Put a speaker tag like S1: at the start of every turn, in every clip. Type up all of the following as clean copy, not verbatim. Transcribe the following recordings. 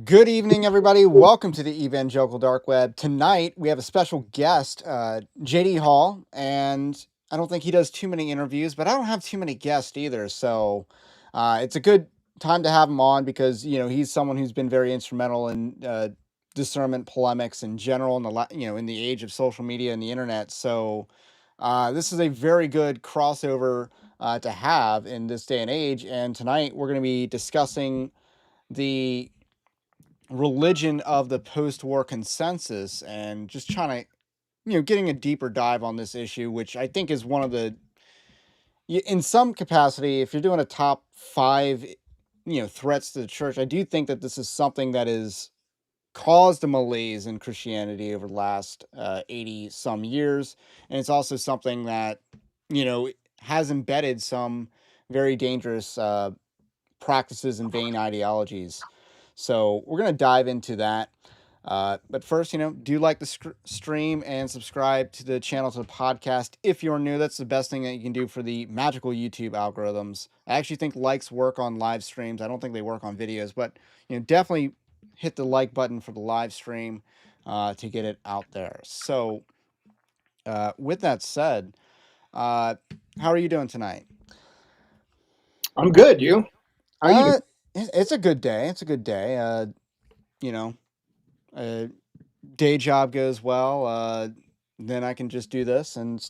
S1: Good evening, everybody. Welcome to the Evangelical Dark Web. Tonight, we have a special guest, JD Hall, and I don't think he does too many interviews, but I don't have too many guests either. So it's a good time to have him on because, he's someone who's been very instrumental in discernment polemics in general in the age of social media and the internet. So this is a very good crossover to have in this day and age. And tonight, we're going to be discussing the religion of the post-war consensus and just trying to getting a deeper dive on this issue, which I think is one of the in some capacity, if you're doing a top five threats to the church, I do think that this is something that is caused a malaise in Christianity over the last 80 some years, and it's also something that you know has embedded some very dangerous practices and vain ideologies. So we're going to dive into that. But first, do like the stream and subscribe to the channel, to the podcast. If you're new, that's the best thing that you can do for the magical YouTube algorithms. I actually think likes work on live streams. I don't think they work on videos, but definitely hit the like button for the live stream to get it out there. So, with that said, how are you doing tonight?
S2: I'm good. You? How you doing?
S1: Uh, it's a good day. It's a good day. You know, uh, day job goes well. Then I can just do this, and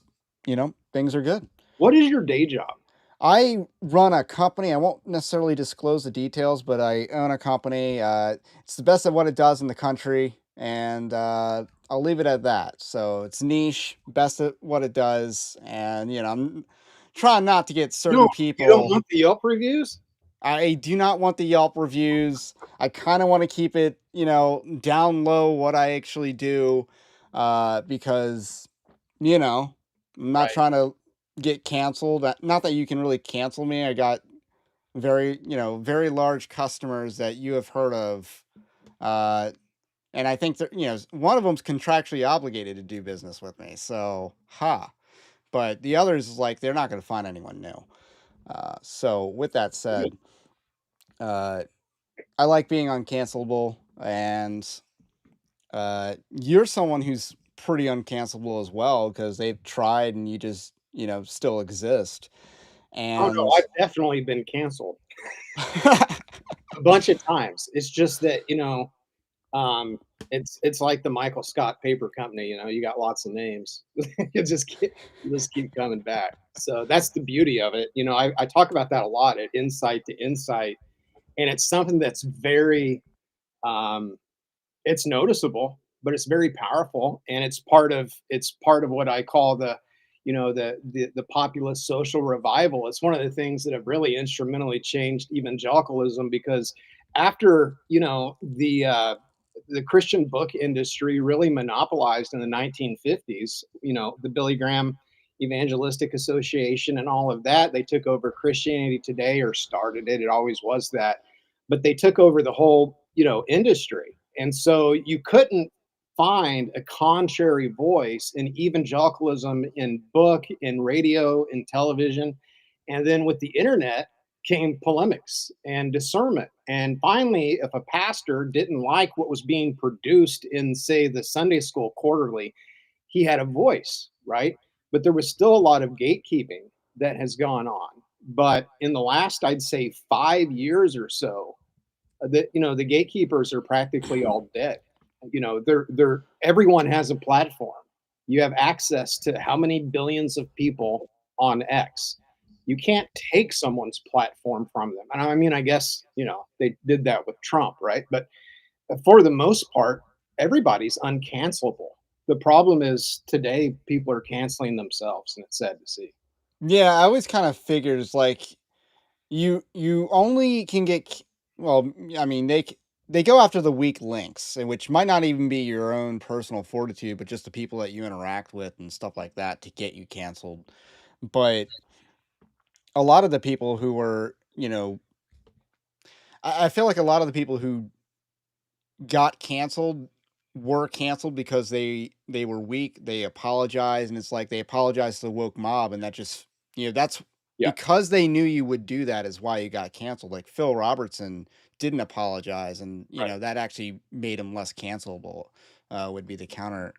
S1: things are good.
S2: What is your day job?
S1: I run a company. I won't necessarily disclose the details, but I own a company. It's the best at what it does in the country, and I'll leave it at that. So it's niche, best at what it does, and I'm trying not to get
S2: You
S1: certain
S2: don't
S1: people.
S2: want the Yelp reviews?
S1: I do not want the Yelp reviews. I kind of want to keep it, down low what I actually do, because, you know, I'm not
S2: Right.
S1: trying to get canceled. Not that you can really cancel me. I got very large customers that you have heard of. Uh, and I think that, one of them's contractually obligated to do business with me. So, But the others is like, they're not going to find anyone new. So with that
S2: Good.
S1: said, uh, I like being uncancelable, and you're someone who's pretty uncancelable as well because they've tried and you just still exist.
S2: Oh no,
S1: And
S2: I've definitely been canceled a bunch of times. It's just that um, it's like the Michael Scott Paper Company. You got lots of names. You just keep coming back. So that's the beauty of it. I talk about that a lot at Insight to Insight, and it's something that's very um, it's noticeable, but it's very powerful, and it's part of what I call the populist social revival. It's one of the things that have really instrumentally changed evangelicalism because after the Christian book industry really monopolized in the 1950s, the Billy Graham Evangelistic Association and all of that, they took over Christianity Today, or started it. It always was that, but they took over the whole industry, and so you couldn't find a contrary voice in evangelicalism in book, in radio, in television. And then with the internet came polemics and discernment. And finally, if a pastor didn't like what was being produced in, say, the Sunday school quarterly, he had a voice, right? But there was still a lot of gatekeeping that has gone on. But in the last, I'd say, 5 years or so, the gatekeepers are practically all dead. They're everyone has a platform. You have access to how many billions of people on X. You can't take someone's platform from them. And I mean, I guess they did that with Trump, right? But for the most part, everybody's uncancelable. The problem is today people are canceling themselves, and it's sad to see.
S1: yeah, I always kind of figured it's like you only can well, I mean they go after the weak links, which might not even be your own personal fortitude, but just the people that you interact with and stuff like that to get you canceled. But a lot of the people who were, I feel like a lot of the people who got canceled were canceled because they were weak. They apologized, and it's like they apologized to the woke mob, and that just that's
S2: Yeah.
S1: because they knew you would do that is why you got canceled. Like Phil Robertson didn't apologize, and
S2: Right.
S1: that actually made him less cancelable. Would be the counter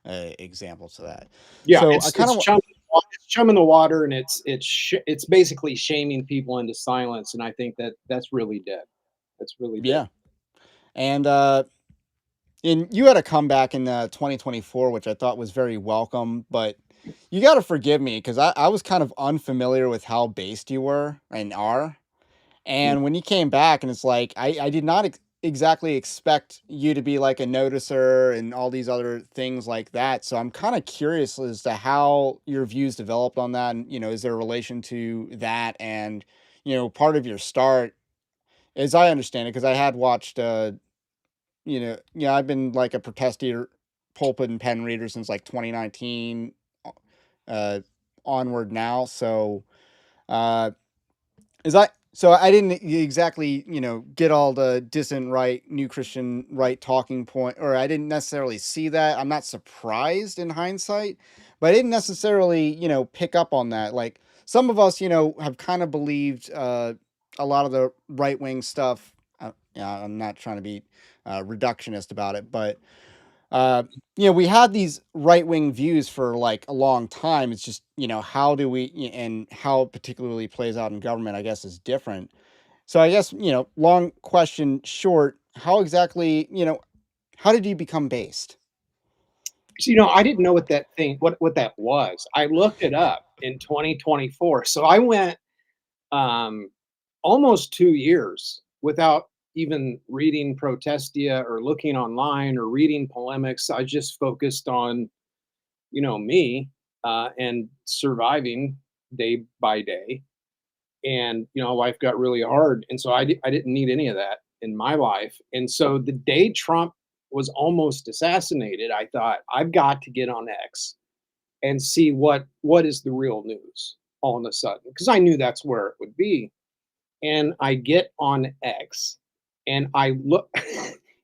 S1: example to that.
S2: Yeah,
S1: So I
S2: it's
S1: kind
S2: it's
S1: of
S2: chum it's chum in the water, and it's basically shaming people into silence, and I think that that's really dead. That's really dead.
S1: yeah, and you had a comeback in 2024, which I thought was very welcome, but you got to forgive me because I was kind of unfamiliar with how based you were and are.
S2: Mm.
S1: And when you came back, and it's like, I did not exactly expect you to be like a noticer and all these other things like that. So I'm kind of curious as to how your views developed on that. And, is there a relation to that? And, part of your start, as I understand it, because I had watched, I've been like a protester, pulpit and pen reader since like 2019 uh, onward now. So, uh, I didn't exactly, get all the distant right, new Christian right talking point, or I didn't necessarily see that. I'm not surprised in hindsight, but I didn't necessarily, pick up on that. Like some of us, have kind of believed a lot of the right wing stuff. Yeah, I'm not trying to be reductionist about it, but uh, we had these right wing views for like a long time. It's just, how do we, and how it particularly plays out in government, I guess, is different. So I guess, long question short, how exactly, how did you become based?
S2: So, I didn't know what that was. I looked it up in 2024. So I went um, almost 2 years without even reading Protestia or looking online or reading polemics. I just focused on, me, and surviving day by day. And, life got really hard, and so I didn't need any of that in my life. And so the day Trump was almost assassinated, I thought, "I've got to get on X and see what is the real news all of a sudden," because I knew that's where it would be. And I get on X and I look,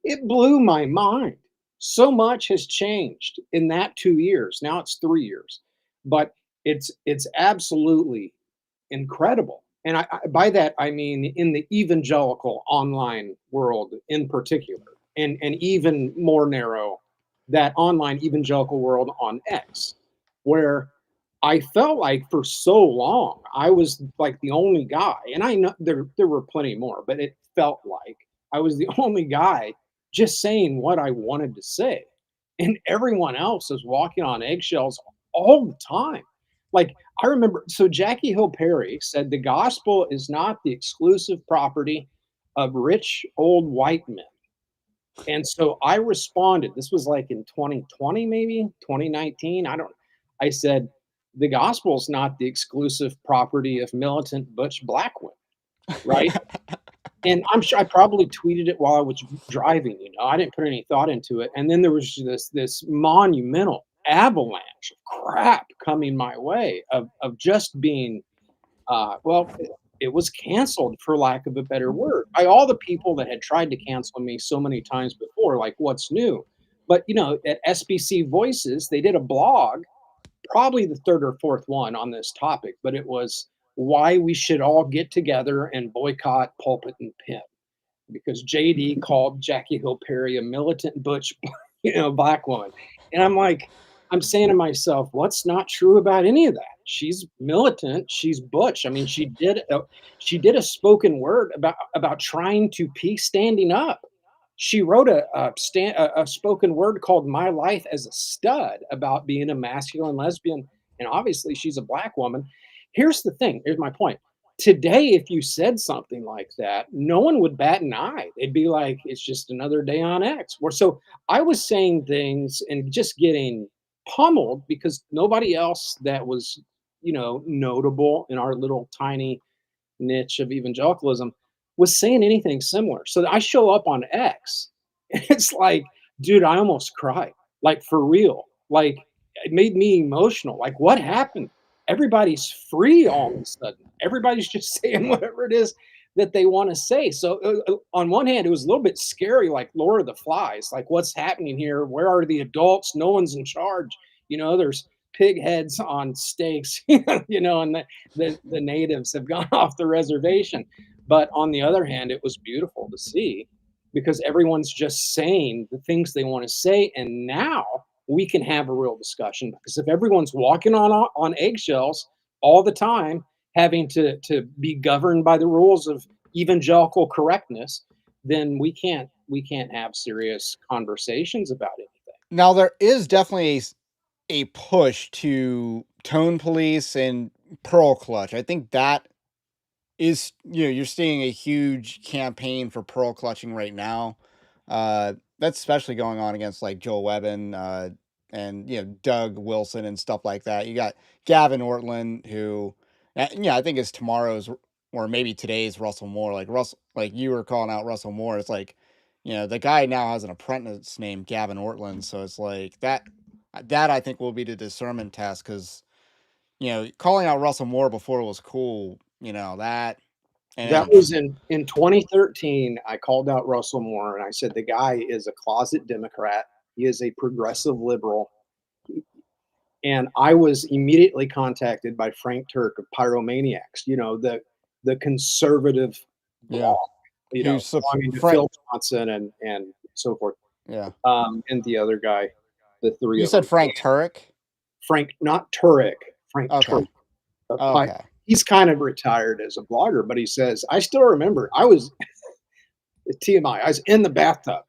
S2: it blew my mind. So much has changed in that 2 years. Now it's 3 years. But it's absolutely incredible. And by that I mean in the evangelical online world in particular, and even more narrow, that online evangelical world on X, where I felt like for so long I was like the only guy, and I know there were plenty more, but it felt like I was the only guy just saying what I wanted to say, and everyone else is walking on eggshells all the time. Like I remember, so Jackie Hill Perry said the gospel is not the exclusive property of rich old white men. And so I responded, this was like in 2020, maybe 2019. I said, the gospel is not the exclusive property of militant butch black women, right? And I'm sure I probably tweeted it while I was driving, I didn't put any thought into it. And then there was this monumental avalanche of crap coming my way of just being well, it was canceled for lack of a better word by all the people that had tried to cancel me so many times before. Like, what's new? But at SBC Voices, they did a blog, probably the third or fourth one on this topic, but it was why we should all get together and boycott pulpit and pen, because JD called Jackie Hill Perry a militant butch, black woman. And I'm like, I'm saying to myself, what's not true about any of that? She's militant. She's butch. I mean, she did a spoken word about trying to peace standing up. She wrote a spoken word called "My Life as a Stud" about being a masculine lesbian, and obviously she's a black woman. Here's the thing. Here's my point. Today, if you said something like that, no one would bat an eye. They'd be like, it's just another day on X. Or so I was saying things and just getting pummeled because nobody else that was, notable in our little tiny niche of evangelicalism was saying anything similar. So I show up on X and it's like, dude, I almost cried. Like for real. Like it made me emotional. Like what happened? Everybody's free all of a sudden. Everybody's just saying whatever it is that they want to say. So on one hand, it was a little bit scary, like Lord of the Flies. Like what's happening here? Where are the adults? No one's in charge. There's pig heads on stakes, and the natives have gone off the reservation. But on the other hand, it was beautiful to see because everyone's just saying the things they want to say. And now we can have a real discussion because if everyone's walking on eggshells all the time, having to be governed by the rules of evangelical correctness, then we can't have serious conversations about anything.
S1: Now there is definitely a push to tone police and pearl clutch. I think that is, you're seeing a huge campaign for pearl clutching right now. That's especially going on against like Joel Webben, and Doug Wilson and stuff like that. You got Gavin Ortland, who, I think is tomorrow's or maybe today's Russell Moore. Like Russell, like you were calling out Russell Moore. It's like, the guy now has an apprentice named Gavin Ortland, so it's like that. That I think will be the discernment test because calling out Russell Moore before was cool. That, and
S2: That
S1: then
S2: was in 2013. I called out Russell Moore and I said the guy is a closet Democrat. He is a progressive liberal. And I was immediately contacted by Frank Turk of Pyromaniacs, the conservative
S1: yeah,
S2: blog,
S1: who's
S2: belonging to
S1: Frank?
S2: Phil Johnson and so forth,
S1: Yeah,
S2: and the other guy, the three
S1: you
S2: of
S1: said
S2: them.
S1: Frank Turek.
S2: Frank, not Turek, Frank
S1: Okay,
S2: Turk.
S1: okay,
S2: He's kind of retired as a blogger, but he says, I still remember I was TMI. I was in the bathtub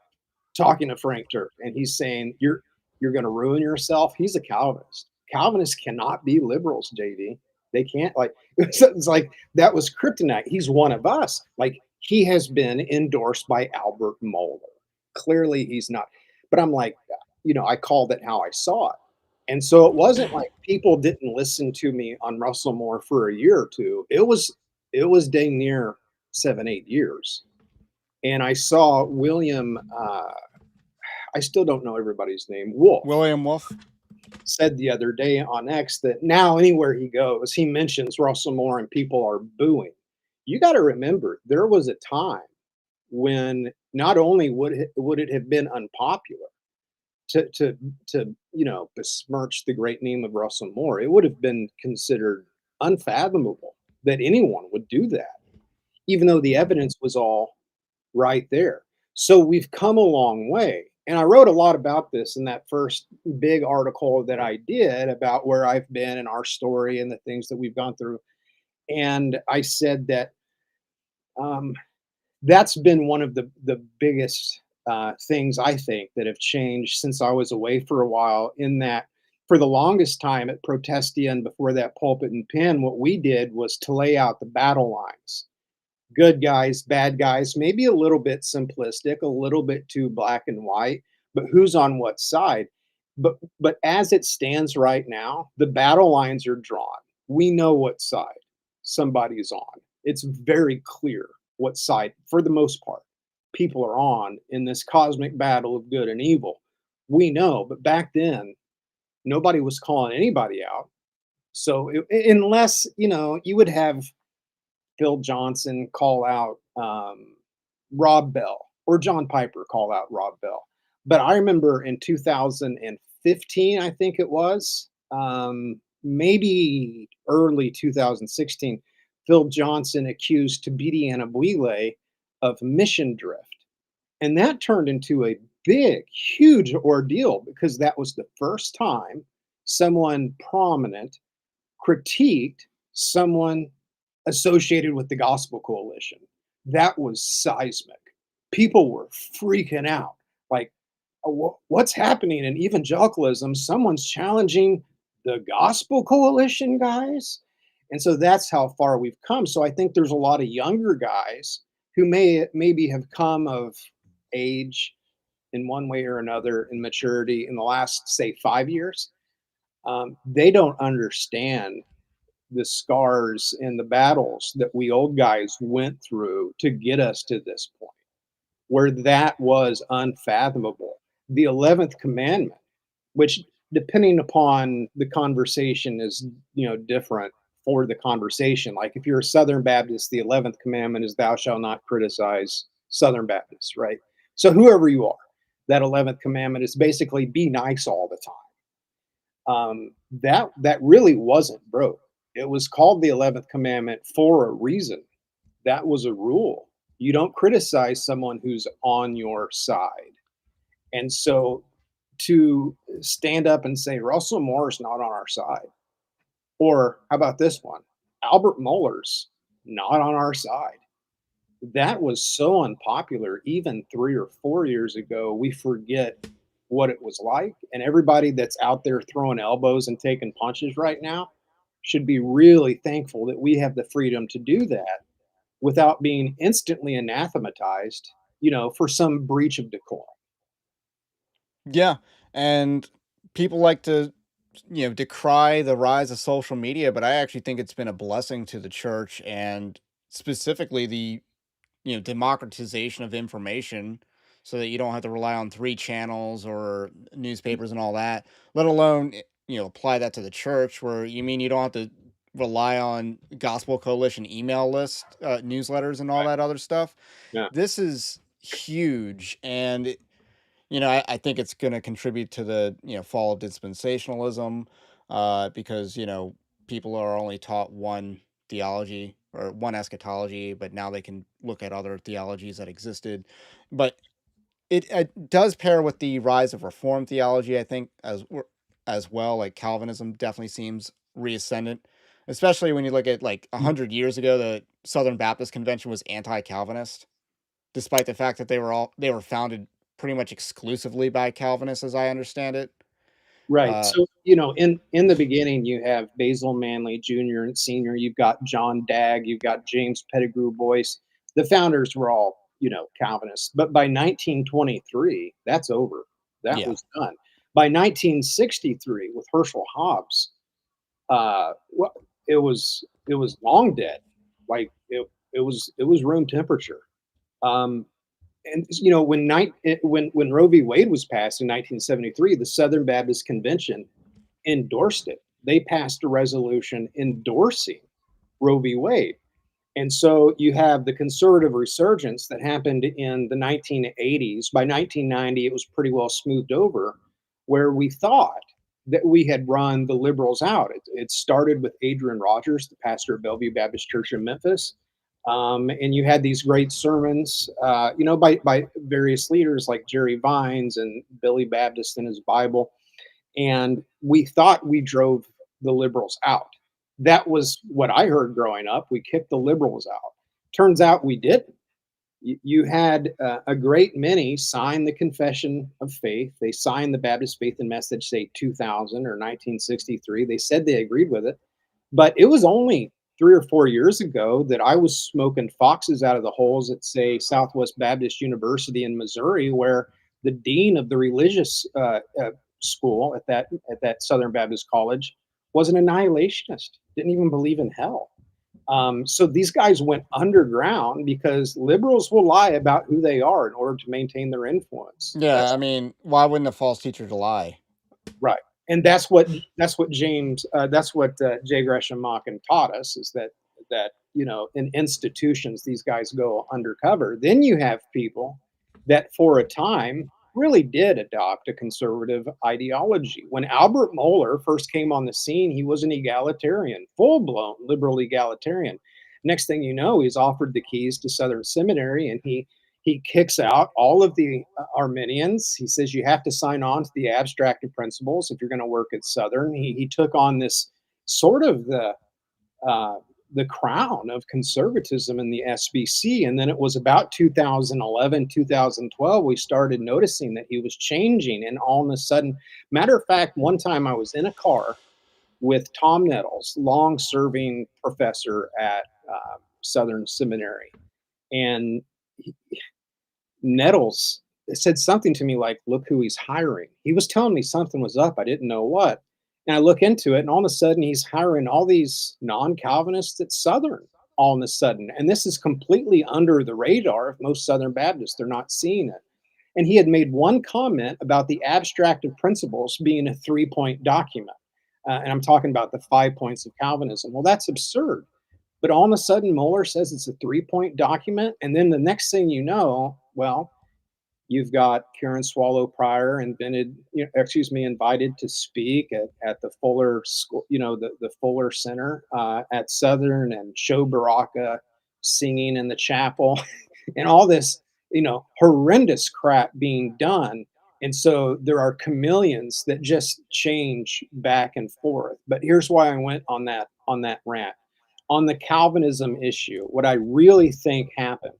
S2: talking to Frank Turk, and he's saying, "You're going to ruin yourself." He's a Calvinist. Calvinists cannot be liberals, JD. They can't. Like it's like that was kryptonite. He's one of us. Like he has been endorsed by Albert Mohler. Clearly, he's not. But I'm like, I called it how I saw it. And so it wasn't like people didn't listen to me on Russell Moore for a year or two. It was dang near 7, 8 years. And I saw William, I still don't know everybody's name, Wolf,
S1: William Wolf.
S2: said the other day on X that now anywhere he goes, he mentions Russell Moore and people are booing. You got to remember, there was a time when not only would it have been unpopular to besmirch the great name of Russell Moore, it would have been considered unfathomable that anyone would do that, even though the evidence was all right there. So we've come a long way. And I wrote a lot about this in that first big article that I did about where I've been and our story and the things that we've gone through. And I said that um, that's been one of the biggest things I think that have changed since I was away for a while. In that, for the longest time at Protestia and before that, Pulpit and Pen, what we did was to lay out the battle lines: good guys, bad guys, maybe a little bit simplistic, a little bit too black and white, but who's on what side? But as it stands right now, the battle lines are drawn. We know what side somebody's on. It's very clear what side, for the most part, people are on in this cosmic battle of good and evil. We know, but back then, nobody was calling anybody out. So unless you would have Phil Johnson call out Rob Bell or John Piper call out Rob Bell. But I remember in 2015, I think it was, maybe early 2016, Phil Johnson accused Tabiti Annabwile of mission drift. And that turned into a big, huge ordeal because that was the first time someone prominent critiqued someone associated with the Gospel Coalition. That was seismic. People were freaking out. Like, what's happening in evangelicalism? Someone's challenging the Gospel Coalition, guys. And so that's how far we've come. So I think there's a lot of younger guys who maybe have come of age in one way or another in maturity in the last, say, 5 years. They don't understand the scars and the battles that we old guys went through to get us to this point where that was unfathomable. The 11th commandment, which depending upon the conversation is, different for the conversation. Like if you're a Southern Baptist, the 11th commandment is thou shalt not criticize Southern Baptists, right? So whoever you are, that 11th commandment is basically be nice all the time. That really wasn't broke. It was called the 11th commandment for a reason. that was a rule. You don't criticize someone who's on your side. And so to stand up and say Russell Moore's not on our side, or how about this one? Albert Mueller's not on our side. That was so unpopular even 3 or 4 years ago, we forget what it was like, and everybody that's out there throwing elbows and taking punches right now should be really thankful that we have the freedom to do that without being instantly anathematized, for some breach of decorum.
S1: Yeah, and people like to, decry the rise of social media, but I actually think it's been a blessing to the church and specifically the, democratization of information so that you don't have to rely on three channels or newspapers and all that, let alone, apply that to the church where you mean you don't have to rely on Gospel Coalition email list, newsletters and all
S2: Right.
S1: that other stuff.
S2: Yeah.
S1: This is huge. And I think it's going to contribute to the fall of dispensationalism, because people are only taught one theology or one eschatology, but now they can look at other theologies that existed. But it does pair with the rise of Reformed theology, I think, as well. Like Calvinism definitely seems reascendant, especially when you look at like 100 years ago, the Southern Baptist Convention was anti-Calvinist despite the fact that they were founded pretty much exclusively by Calvinists, as I understand it.
S2: Right.
S1: Uh,
S2: So, in the beginning, you have Basil Manley Jr. and Sr. You've got John Dagg. You've got James Pettigrew Boyce. The founders were all, Calvinists. But by 1923, that's over. That
S1: yeah,
S2: was done. By 1963, with Herschel Hobbes, well, it was long dead. Like it was room temperature. Um, and when Roe v. Wade was passed in 1973, the Southern Baptist Convention endorsed it. They passed a resolution endorsing Roe v. Wade. And so you have the conservative resurgence that happened in the 1980s. By 1990, it was pretty well smoothed over, where we thought that we had run the liberals out. It started with Adrian Rogers, the pastor of Bellevue Baptist Church in Memphis. And you had these great sermons, by various leaders like Jerry Vines and Billy Baptist in his Bible, and we thought we drove the liberals out. That was what I heard growing up. We kicked the liberals out. Turns out we didn't. You had a great many sign the Confession of Faith. They signed the Baptist Faith and Message, say 2000 or 1963. They said they agreed with it, but it was only 3 or 4 years ago that I was smoking foxes out of the holes at, say, Southwest Baptist University in Missouri, where the dean of the religious school at that Southern Baptist College was an annihilationist. Didn't even believe in hell. So these guys went underground because liberals will lie about who they are in order to maintain their influence.
S1: yeah.
S2: That's
S1: I mean, why wouldn't a false teacher lie?
S2: right. And that's what J. Gresham Machen taught us, is that in institutions these guys go undercover. Then you have people that for a time really did adopt a conservative ideology. When Albert Mohler first came on the scene, he was an egalitarian, full-blown liberal egalitarian. Next thing you know, he's offered the keys to Southern Seminary, and he kicks out all of the Arminians. He says you have to sign on to the abstractive principles if you're going to work at Southern. He took on this sort of uh, the crown of conservatism in the SBC. And then it was about 2011, 2012, we started noticing that he was changing. And all of a sudden, matter of fact, one time I was in a car with Tom Nettles, long serving professor at Southern Seminary. And Nettles said something to me like, "Look who he's hiring." He was telling me something was up. I didn't know what. And I look into it, and all of a sudden, he's hiring all these non-Calvinists at Southern. All of a sudden, and this is completely under the radar of most Southern Baptists. They're not seeing it. And he had made one comment about the abstractive principles being a three-point document. And I'm talking about the 5 points of Calvinism. Well, that's absurd. But all of a sudden, Mueller says it's a three-point document. And then the next thing you know, well, you've got Karen Swallow Prior invited to speak at the Fuller School, the Fuller Center at Southern, and Sho Baraka singing in the chapel, and all this, horrendous crap being done. And so there are chameleons that just change back and forth. But here's why I went on that rant. On the Calvinism issue, what I really think happened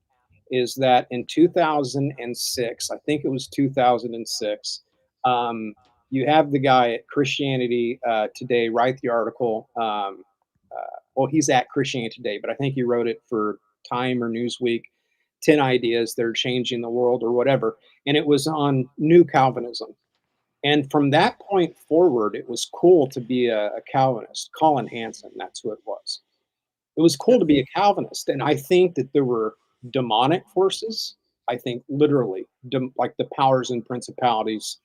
S2: is that in 2006, I think it was 2006, um, you have the guy at Christianity Today write the article. Well, he's at Christianity Today, but I think he wrote it for Time or Newsweek. 10 ideas that are changing the world or whatever. And it was on new Calvinism. And from that point forward, it was cool to be a Calvinist. Colin Hanson, that's who it was. It was cool
S1: Yep.
S2: to be a Calvinist. And I think that there were demonic forces. I think literally, like the powers and principalities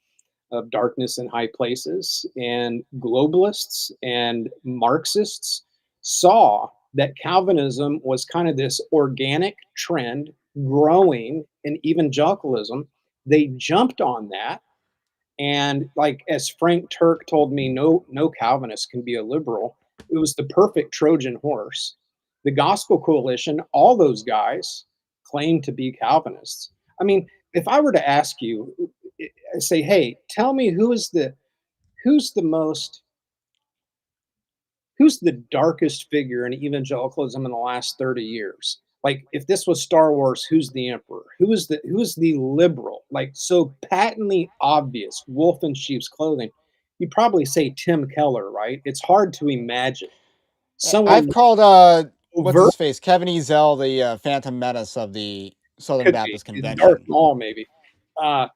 S2: of darkness in high places, and globalists and Marxists saw that Calvinism was kind of this organic trend growing in evangelicalism. They jumped on that, and like as Frank Turk told me, no Calvinist can be a liberal. It was the perfect Trojan horse. The Gospel Coalition, all those guys claim to be Calvinists. I mean, if I were to ask you, say, hey, tell me who's the most who's the darkest figure in evangelicalism in the last 30 years? Like if this was Star Wars, who's the emperor? Who is the liberal? Like so patently obvious, wolf in sheep's clothing. You'd probably say Tim Keller, right? It's hard to imagine
S1: I've
S2: someone
S1: called what's
S2: overt.
S1: his face, Kevin Ezell, the Phantom Menace of the Southern
S2: Could be
S1: Baptist
S2: Darth
S1: Convention.
S2: Maul, maybe. Uh,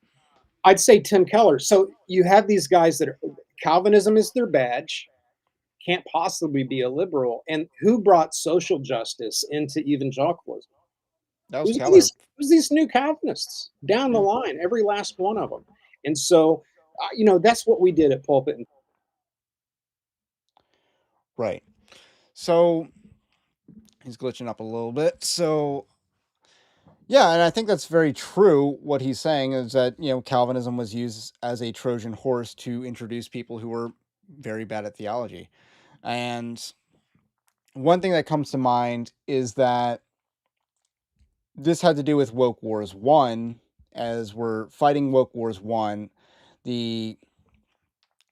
S2: I'd say Tim Keller. So you have these guys that are, Calvinism is their badge, can't possibly be a liberal. And who brought social justice into evangelicalism?
S1: That
S2: It
S1: was
S2: was
S1: Keller.
S2: these new Calvinists down the
S1: Yeah.
S2: line, every last one of them. And so, that's what we did at Pulpit. And
S1: Right. So he's glitching up a little bit. So yeah, and I think that's very true. What he's saying is that, Calvinism was used as a Trojan horse to introduce people who were very bad at theology. And one thing that comes to mind is that this had to do with woke wars 1. As we're fighting woke wars 1, the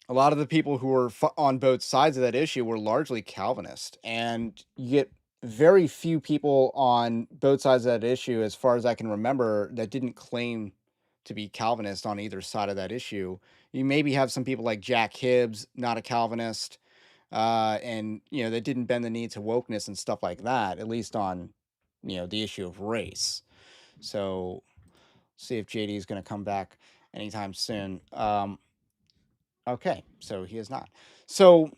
S1: a lot of the people who were on both sides of that issue were largely Calvinist, and you get very few people on both sides of that issue, as far as I can remember, that didn't claim to be Calvinist on either side of that issue. You maybe have some people like Jack Hibbs, not a Calvinist, and that didn't bend the knee to wokeness and stuff like that, at least on the issue of race. So see if JD is going to come back anytime soon. Okay, so he is not. So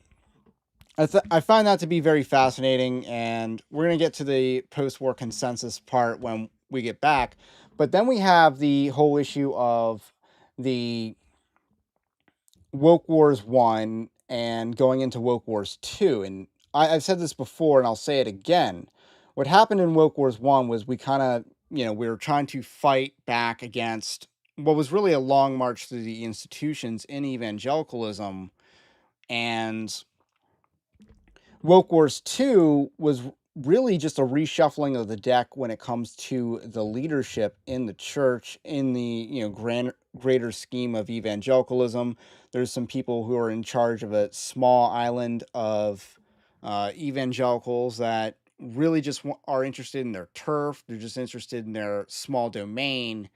S1: I find that to be very fascinating, and we're going to get to the post-war consensus part when we get back. But then we have the whole issue of the woke wars 1 and going into woke wars 2. And I've said this before, and I'll say it again. What happened in woke wars 1 was we kind of, we were trying to fight back against what was really a long march through the institutions in evangelicalism. And woke wars 2 was really just a reshuffling of the deck when it comes to the leadership in the church, in the greater scheme of evangelicalism. There's some people who are in charge of a small island of evangelicals that really just are interested in their turf. They're just interested in their small domain,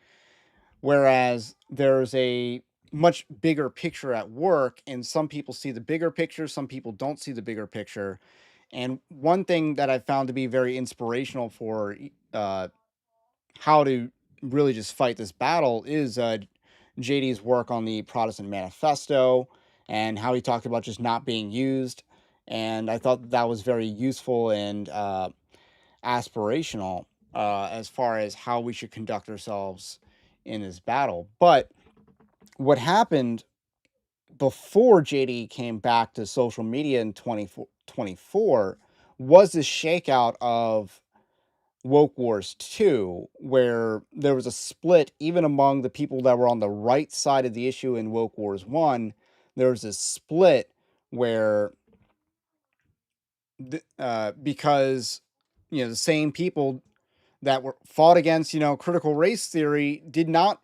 S1: whereas there's a much bigger picture at work, and some people see the bigger picture, some people don't see the bigger picture. And one thing that I found to be very inspirational for how to really just fight this battle is JD's work on the Protestant Manifesto, and how he talked about just not being used. And I thought that was very useful and aspirational, as far as how we should conduct ourselves in this battle. But what happened before JD came back to social media in 2024 was this shakeout of Woke Wars 2, where there was a split even among the people that were on the right side of the issue in Woke Wars 1. There was this split where, because the same people that were fought against, critical race theory did not.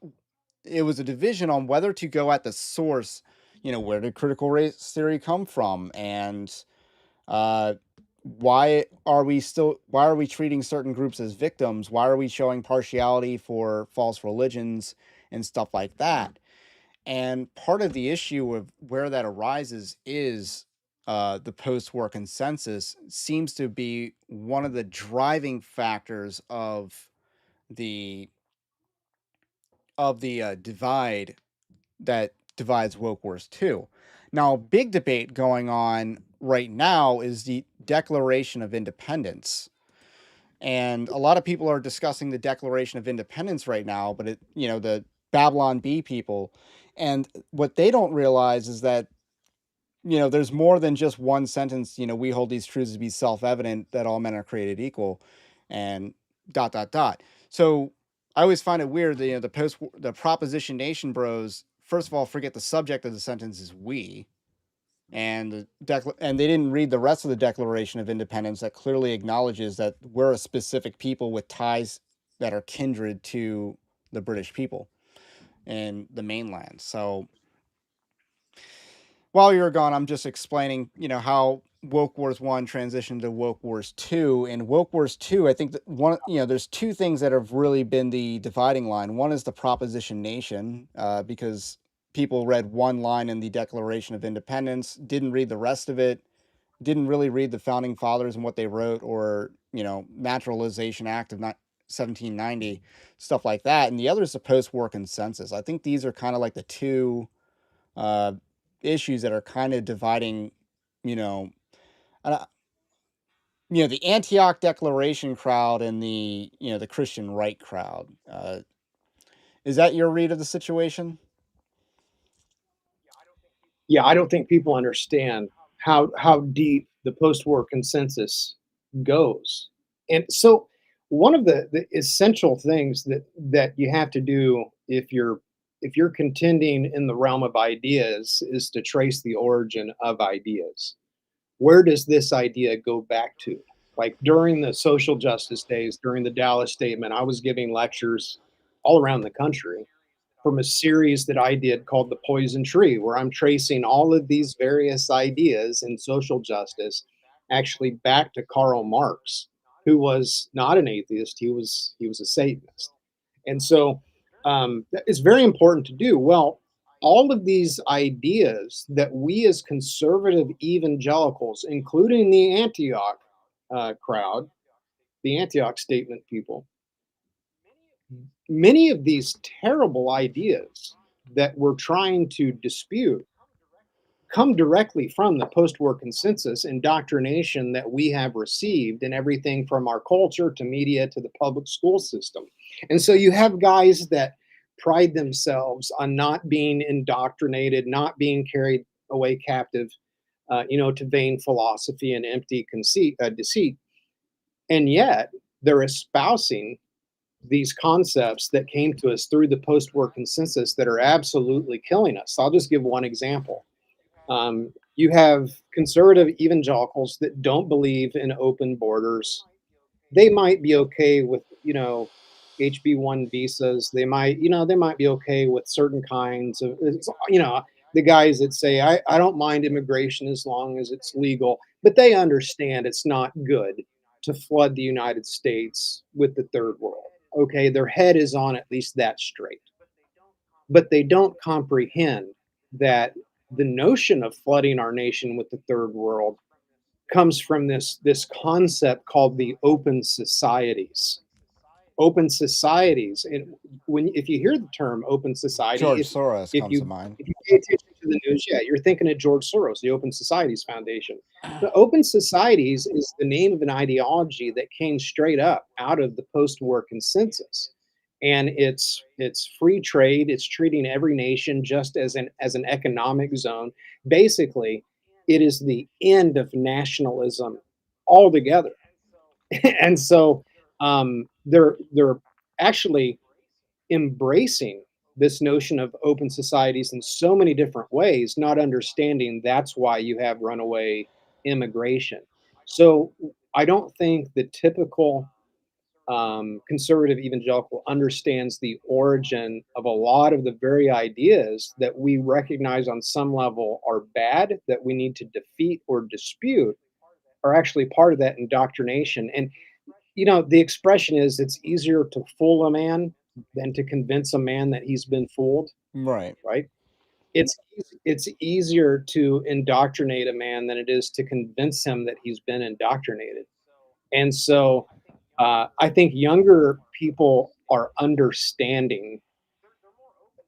S1: It was a division on whether to go at the source. Where did critical race theory come from, and uh, why are we treating certain groups as victims? Why are we showing partiality for false religions and stuff like that? And part of the issue of where that arises is the post-war consensus seems to be one of the driving factors the of the divide that divides woke wars too. Now, big debate going on right now is the Declaration of Independence. And a lot of people are discussing the Declaration of Independence right now, but the Babylon Bee people. And what they don't realize is that, there's more than just one sentence, we hold these truths to be self evident that all men are created equal and dot, dot, dot. So I always find it weird that, the Proposition Nation bros, first of all, forget the subject of the sentence is we. And they didn't read the rest of the Declaration of Independence that clearly acknowledges that we're a specific people with ties that are kindred to the British people and the mainland. So while you were gone, I'm just explaining, how Woke Wars 1 transitioned to Woke Wars 2. And Woke Wars 2, I think that there's two things that have really been the dividing line. One is the Proposition Nation, because people read one line in the Declaration of Independence, didn't read the rest of it, didn't really read the founding fathers and what they wrote, or, Naturalization Act of 1790, stuff like that. And the other is the post-war consensus. I think these are kind of like the two uh, issues that are kind of dividing, you know, uh, the Antioch Declaration crowd and the Christian right crowd. Is that your read of the situation?
S2: Yeah, I don't think people understand how deep the post-war consensus goes. And so one of the essential things that you have to do if you're contending in the realm of ideas is to trace the origin of ideas. Where does this idea go back to? Like during the social justice days, during the Dallas Statement, I was giving lectures all around the country from a series that I did called The Poison Tree, where I'm tracing all of these various ideas in social justice actually back to Karl Marx, who was not an atheist, he was a Satanist. And so it's very important to do. Well, all of these ideas that we as conservative evangelicals, including the Antioch crowd, the Antioch statement people, many of these terrible ideas that we're trying to dispute come directly from the post-war consensus indoctrination that we have received in everything from our culture to media to the public school system. And so you have guys that pride themselves on not being indoctrinated, not being carried away captive, to vain philosophy and empty deceit. And yet they're espousing these concepts that came to us through the post-war consensus that are absolutely killing us. I'll just give one example. You have conservative evangelicals that don't believe in open borders. They might be okay with, HB1 visas. They might be okay with certain kinds of, the guys that say, I don't mind immigration as long as it's legal, but they understand it's not good to flood the United States with the third world. Okay, their head is on at least that straight, but they don't comprehend that the notion of flooding our nation with the third world comes from this concept called the open societies. And when if you hear the term open society,
S1: George
S2: if
S1: Soros
S2: if
S1: comes to
S2: you
S1: mind.
S2: if you pay attention to the news, yeah, you're thinking of George Soros, the Open Societies Foundation. The Open Societies is the name of an ideology that came straight up out of the post-war consensus. And it's free trade, it's treating every nation just as an economic zone. Basically, it is the end of nationalism altogether. And so they're actually embracing this notion of open societies in so many different ways, not understanding that's why you have runaway immigration. So I don't think the typical conservative evangelical understands the origin of a lot of the very ideas that we recognize on some level are bad, that we need to defeat or dispute, are actually part of that indoctrination. And, the expression is it's easier to fool a man than to convince a man that he's been fooled,
S1: Right.
S2: right? It's easier to indoctrinate a man than it is to convince him that he's been indoctrinated. And so I think younger people are understanding.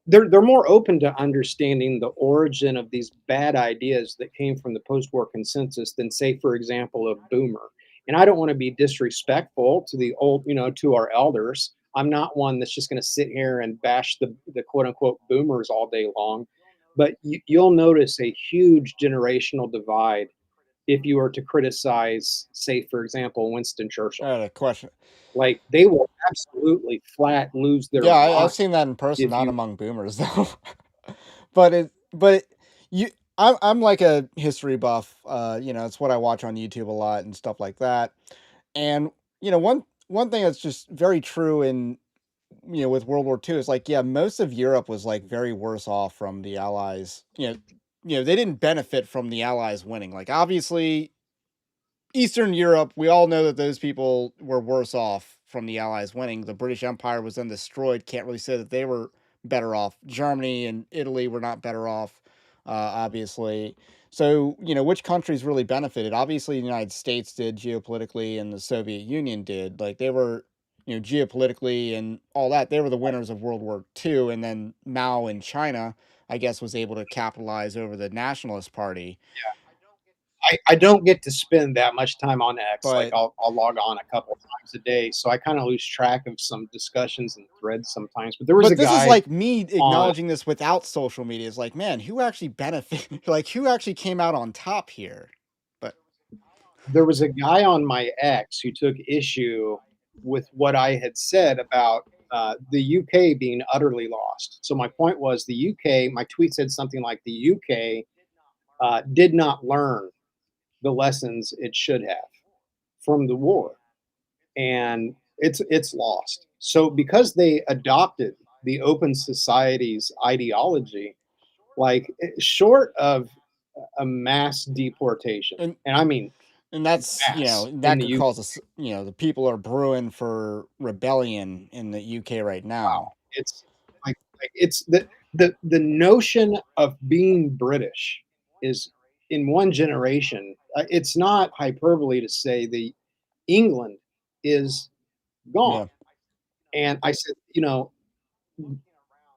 S2: They're more open to understanding the origin of these bad ideas that came from the post-war consensus than, say, for example, a boomer. And I don't want to be disrespectful to the old, to our elders. I'm not one that's just going to sit here and bash the quote unquote boomers all day long. But you'll notice a huge generational divide if you were to criticize, say, for example, Winston
S1: I
S2: Churchill.
S1: had a question.
S2: Like, they will absolutely flat lose their
S1: Yeah, I've
S2: mind
S1: seen that in person,
S2: if
S1: not
S2: you
S1: among boomers though. But you, I'm like a history buff. It's what I watch on YouTube a lot and stuff like that. And one thing that's just very true in with World War II is like, yeah, most of Europe was like very worse off from the Allies. They didn't benefit from the Allies winning. Like obviously Eastern Europe, we all know that those people were worse off from the Allies winning. The British Empire was then destroyed. Can't really say that they were better off. Germany and Italy were not better off, obviously. So, which countries really benefited? Obviously, the United States did geopolitically, and the Soviet Union did. Like they were, geopolitically and all that. They were the winners of World War II, and then Mao in China, I guess, was able to capitalize over the Nationalist Party.
S2: I don't get to spend that much time on X. Like
S1: But
S2: I'll log on a couple of times a day, so I kind of lose track of some discussions and threads sometimes. But there was a
S1: But this is
S2: guy
S1: like me
S2: on
S1: acknowledging this without social media. It's like, man, who actually benefit? Like, who actually came out on top here? But
S2: there was a guy on my X who took issue with what I had said about the UK being utterly lost. So my point was the UK. My tweet said something like the UK did not learn the lessons it should have from the war, and it's lost. So because they adopted the open society's ideology, like short of a mass deportation,
S1: and
S2: and I mean
S1: and that's
S2: mass in
S1: that
S2: the
S1: could
S2: UK.
S1: cause us. The people are brewing for rebellion in the UK right now.
S2: It's like it's the notion of being British is in one generation. It's not hyperbole to say the England is gone.
S1: Yeah,
S2: And I said,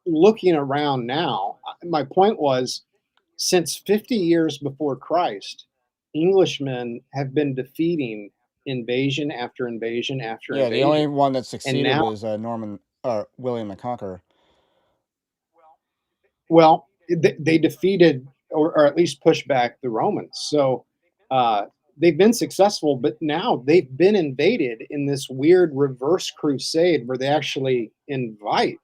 S2: looking around now, my point was since 50 years before Christ, Englishmen have been defeating invasion after invasion after
S1: yeah. The only
S2: invasion.
S1: one that
S2: And
S1: succeeded
S2: now,
S1: was Norman or William the Conqueror.
S2: well, they defeated or at least pushed back the Romans. So they've been successful, but now they've been invaded in this weird reverse crusade where they actually invite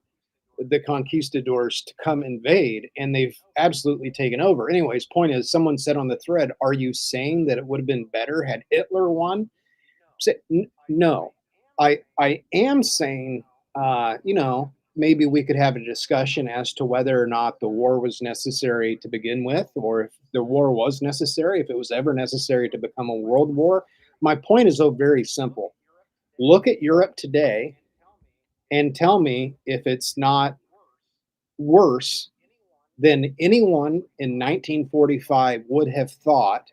S2: the conquistadors to come invade, and they've absolutely taken over. Anyways, point is, someone said on the thread, "Are you saying that it would have been better had Hitler won?" Say, no, I am saying, maybe we could have a discussion as to whether or not the war was necessary to begin with, or if the war was necessary, if it was ever necessary to become a world war. My point is, though, very simple. Look at Europe today and tell me if it's not worse than anyone in 1945 would have thought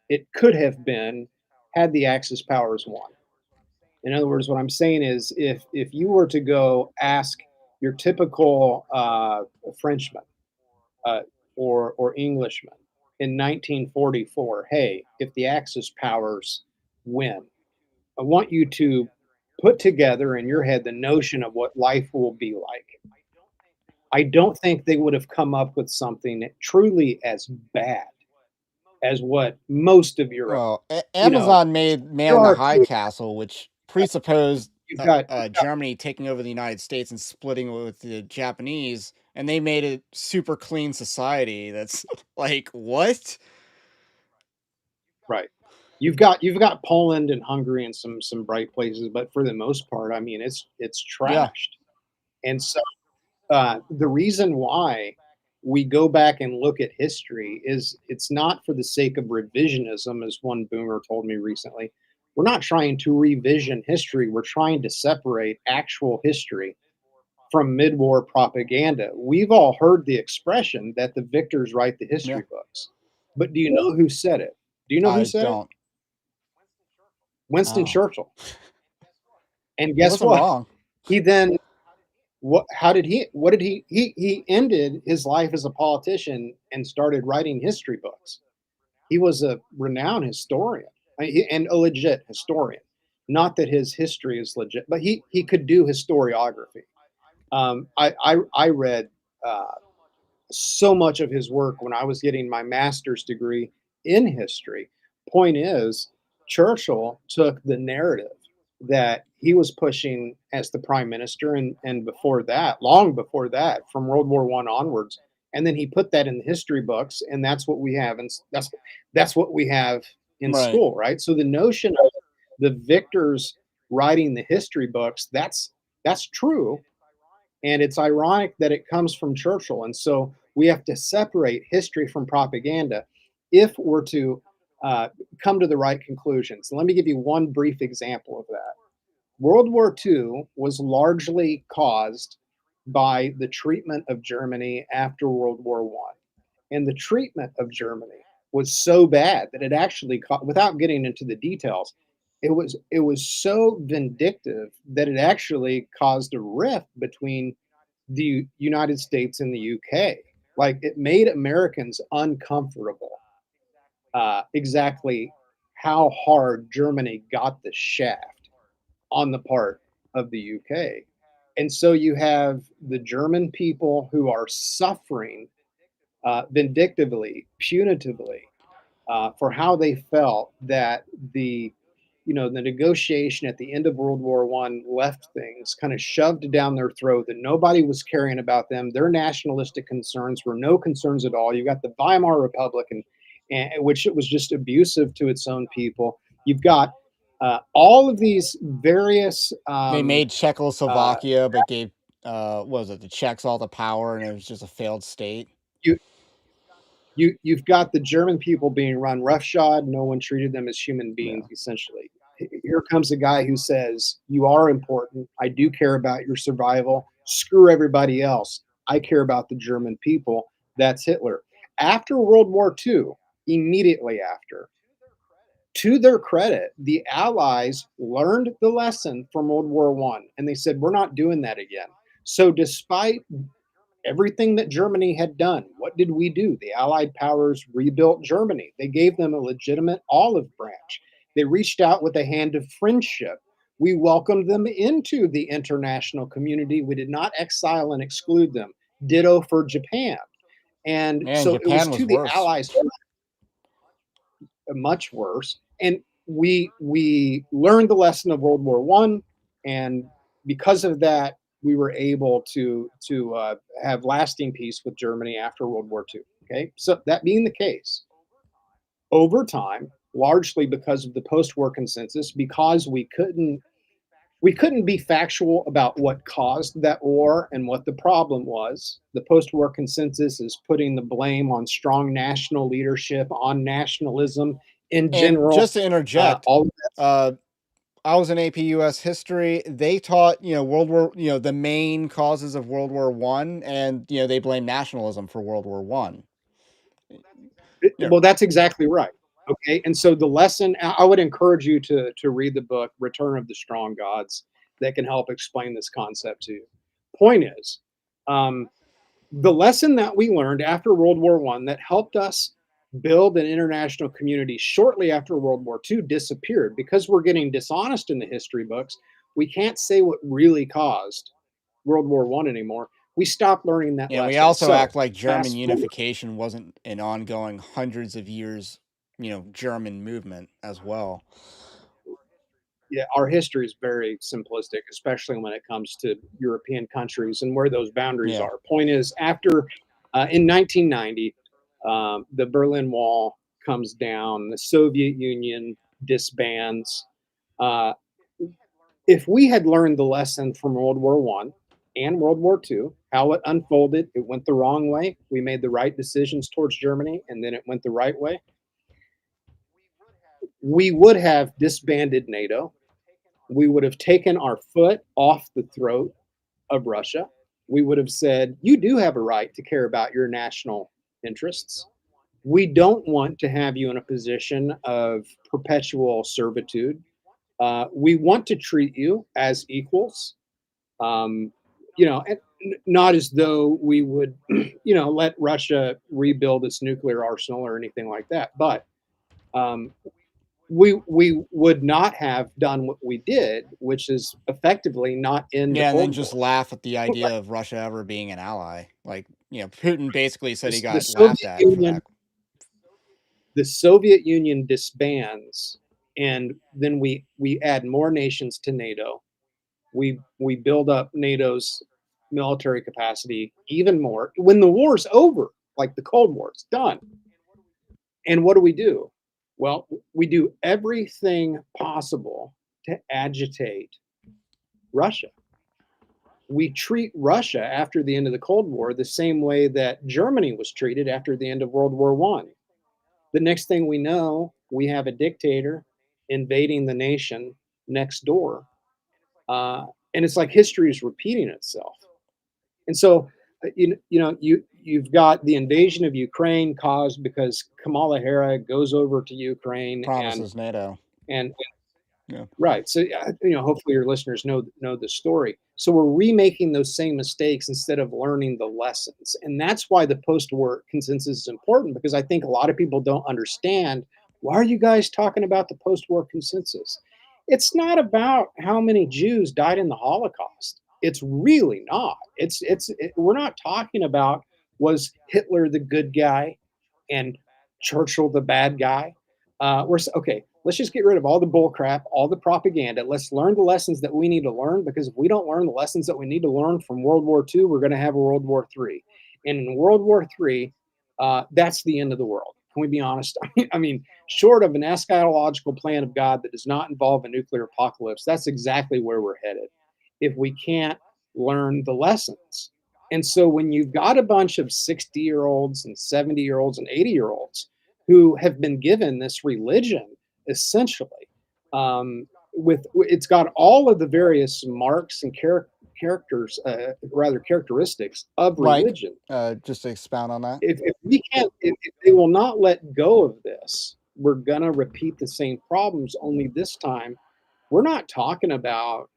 S2: it could have been had the Axis powers won. In other words, what I'm saying is, if you were to go ask your typical Frenchman uh, or Englishman in 1944, hey, if the Axis powers win, I want you to put together in your head the notion of what life will be like. I don't think they would have come up with something truly as bad as what most of Europe,
S1: Well,
S2: you know,
S1: Amazon made Man
S2: there
S1: in the
S2: are
S1: High Castle, which presupposed
S2: you've got
S1: Germany taking over the United States and splitting with the Japanese, and they made a super clean society. That's like what?
S2: right. you've got Poland and Hungary and some bright places, but for the most part, I mean, it's
S1: Yeah.
S2: trashed. And so the reason why we go back and look at history is it's not for the sake of revisionism, as one boomer told me recently. We're not trying to revision history. We're trying to separate actual history from mid-war propaganda. We've all heard the expression that the victors write the
S1: Yeah.
S2: history books. But do you know who said it? Do you know who
S1: I
S2: said it?
S1: don't.
S2: Winston
S1: Oh,
S2: Churchill. And
S1: he
S2: guess
S1: wasn't
S2: what?
S1: wrong.
S2: He then what did he ended his life as a politician and started writing history books. He was a renowned historian, and a legit historian. Not that his history is legit, but he could do historiography. I read uh, so much of his work when I was getting my master's degree in history. Point is, Churchill took the narrative that he was pushing as the prime minister, and before that, long before that, from World War I onwards, and then he put that in the history books, and that's what we have, and that's what we have in
S1: Right.
S2: school, right? So the notion of the victors writing the history books, that's true, and it's ironic that it comes from Churchill. And so we have to separate history from propaganda if we're to uh, come to the right conclusions. Let me give you one brief example of that. World War II was largely caused by the treatment of Germany after World War I. And the treatment of Germany was so bad that it actually, without getting into the details, it was so vindictive that it actually caused a rift between the United States and the UK. Like, it made Americans uncomfortable, exactly how hard Germany got the shaft on the part of the UK. And so you have the German people who are suffering vindictively, punitively, for how they felt that the negotiation at the end of World War I left things kind of shoved down their throat, that nobody was caring about them. Their nationalistic concerns were no concerns at all. You got the Weimar Republic, and which it was just abusive to its own people. You've got all of these various
S1: They made
S2: uh,
S1: Czechoslovakia, but gave what was it, the Czechs all the power, and it was just a failed state.
S2: you you've got the German people being run roughshod. No one treated them as human beings,
S1: Yeah.
S2: essentially. Here comes a guy who says, "You are important. I do care about your survival. Screw everybody else. I care about the German people." That's Hitler. After World War II, immediately after, to their credit, the Allies learned the lesson from World War I, and they said, "We're not doing that again." So, despite everything that Germany had done, what did we do? The Allied powers rebuilt Germany. They gave them a legitimate olive branch. They reached out with a hand of friendship. We welcomed them into the international community. We did not exile and exclude them. Ditto for Japan. And
S1: Man,
S2: so it was
S1: Japan was
S2: to the
S1: worse.
S2: Allies much worse. And we learned the lesson of World War One, and because of that, we were able to have lasting peace with Germany after World War II. Okay, so that being the case, over time, largely because of the post-war consensus, because we couldn't be factual about what caused that war and what the problem was. The post war consensus is putting the blame on strong national leadership, on nationalism in
S1: And
S2: general.
S1: just to interject,
S2: All of that.
S1: uh, I was in AP US history. They taught, World War, the main causes of World War One, and they blame nationalism for World War One. Yeah,
S2: Well, that's exactly right. Okay. And so the lesson, I would encourage you to read the book, Return of the Strong Gods, that can help explain this concept to you. Point is, um, the lesson that we learned after World War One that helped us build an international community shortly after World War II disappeared because we're getting dishonest in the history books. We can't say what really caused World War One anymore. We stopped learning that
S1: yeah. We
S2: lesson.
S1: also
S2: So
S1: act like German
S2: fast forward.
S1: unification wasn't an ongoing hundreds of years, German movement as well.
S2: Yeah, our history is very simplistic, especially when it comes to European countries and where those boundaries
S1: Yeah.
S2: are. Point is, after in 1990, the Berlin Wall comes down, the Soviet Union disbands. Uh, if we had learned the lesson from World War One and World War Two, how it unfolded, it went the wrong way. We made the right decisions towards Germany, and then it went the right way. We would have disbanded NATO. We would have taken our foot off the throat of Russia. We would have said, you do have a right to care about your national interests. We don't want to have you in a position of perpetual servitude. We want to treat you as equals, um, and not as though we would, let Russia rebuild its nuclear arsenal or anything like that. But um, we would not have done what we did, which is effectively not end the
S1: Yeah, and then
S2: Cold
S1: just
S2: War.
S1: laugh at the
S2: Like
S1: idea of Russia ever being an ally. Like, Putin basically said he
S2: the
S1: got laughed
S2: Soviet
S1: at for
S2: Union,
S1: that.
S2: the Soviet Union disbands, and then we add more nations to NATO. We build up NATO's military capacity even more when the war's over, like the Cold War, it's done. And what do? Well, we do everything possible to agitate Russia. We treat Russia after the end of the Cold War the same way that Germany was treated after the end of World War One. The next thing we know, we have a dictator invading the nation next door, and it's like history is repeating itself. And so, you've got the invasion of Ukraine caused because Kamala Harris goes over to Ukraine
S1: Promises NATO.
S2: and
S1: Yeah.
S2: right. So, hopefully your listeners know the story. So we're remaking those same mistakes instead of learning the lessons, and that's why the post-war consensus is important, because I think a lot of people don't understand, why are you guys talking about the post-war consensus? It's not about how many Jews died in the Holocaust. It's really not. We're not talking about, was Hitler the good guy and Churchill the bad guy. Okay. Let's just get rid of all the bull crap, all the propaganda. Let's learn the lessons that we need to learn, because if we don't learn the lessons that we need to learn from World War II, we're going to have a World War III. And in World War III, that's the end of the world. Can we be honest? I mean, short of an eschatological plan of God that does not involve a nuclear apocalypse, that's exactly where we're headed if we can't learn the lessons. And so when you've got a bunch of 60-year-olds and 70-year-olds and 80-year-olds who have been given this religion, essentially, with it's got all of the various marks and characters, rather characteristics of
S1: Like,
S2: religion.
S1: just to expound on that.
S2: If we can't, if they will not let go of this, we're gonna repeat the same problems. Only this time, we're not talking about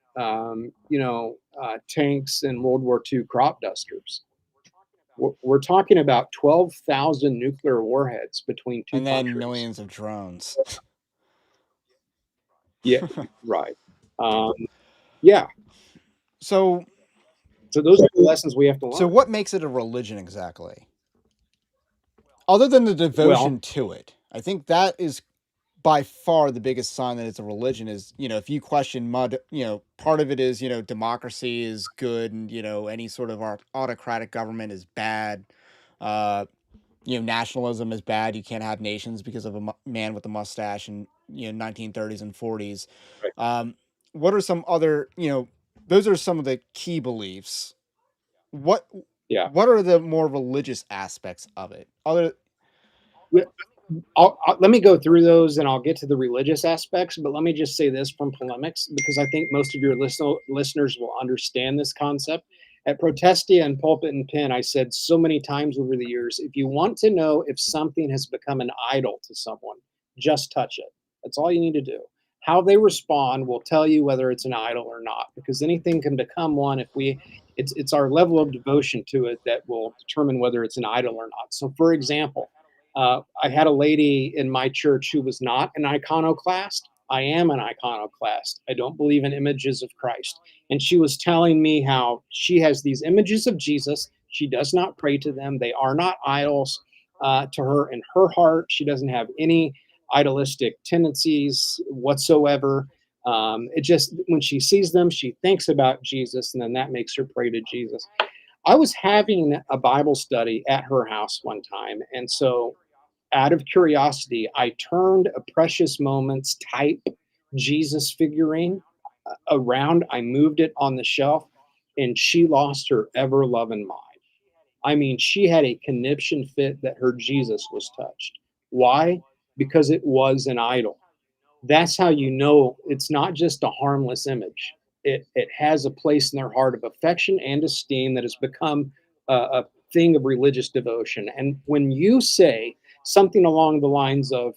S2: tanks and World War II crop dusters. We're talking about 12,000 nuclear warheads between two
S1: And then
S2: countries.
S1: millions of drones.
S2: Yeah, right. Um, yeah.
S1: So,
S2: So those are the lessons we have to
S1: so
S2: learn.
S1: what makes it a religion exactly? Other than the
S2: Well,
S1: devotion to it, I think that is by far the biggest sign that it's a religion. Is, if you question mud, part of it is, democracy is good, and any sort of autocratic government is bad. uh Nationalism is bad. You can't have nations because of a man with a mustache in 1930s and 40s.
S2: right,
S1: um what are some other, those are some of the key beliefs. what
S2: yeah.
S1: what are the more religious aspects of it, other?
S2: Let me go through those and I'll get to the religious aspects. But let me just say this from polemics, because I think most of your listeners will understand this concept. At Protestia and Pulpit and Pen, I said so many times over the years, if you want to know if something has become an idol to someone, just touch it. That's all you need to do. How they respond will tell you whether it's an idol or not, because anything can become one if it's our level of devotion to it that will determine whether it's an idol or not. So, for example, I had a lady in my church who was not an iconoclast. I am an iconoclast. I don't believe in images of Christ. And she was telling me how she has these images of Jesus. She does not pray to them, they are not idols to her in her heart. She doesn't have any idolistic tendencies whatsoever. It just, when she sees them, she thinks about Jesus, and then that makes her pray to Jesus. I was having a Bible study at her house one time, and so out of curiosity, I turned a Precious Moments type Jesus figurine around. I moved it on the shelf, and she lost her ever loving mind. I mean, she had a conniption fit that her Jesus was touched. Why? Because it was an idol. That's how you know it's not just a harmless image. It has a place in their heart of affection and esteem that has become a thing of religious devotion. And when you say something along the lines of,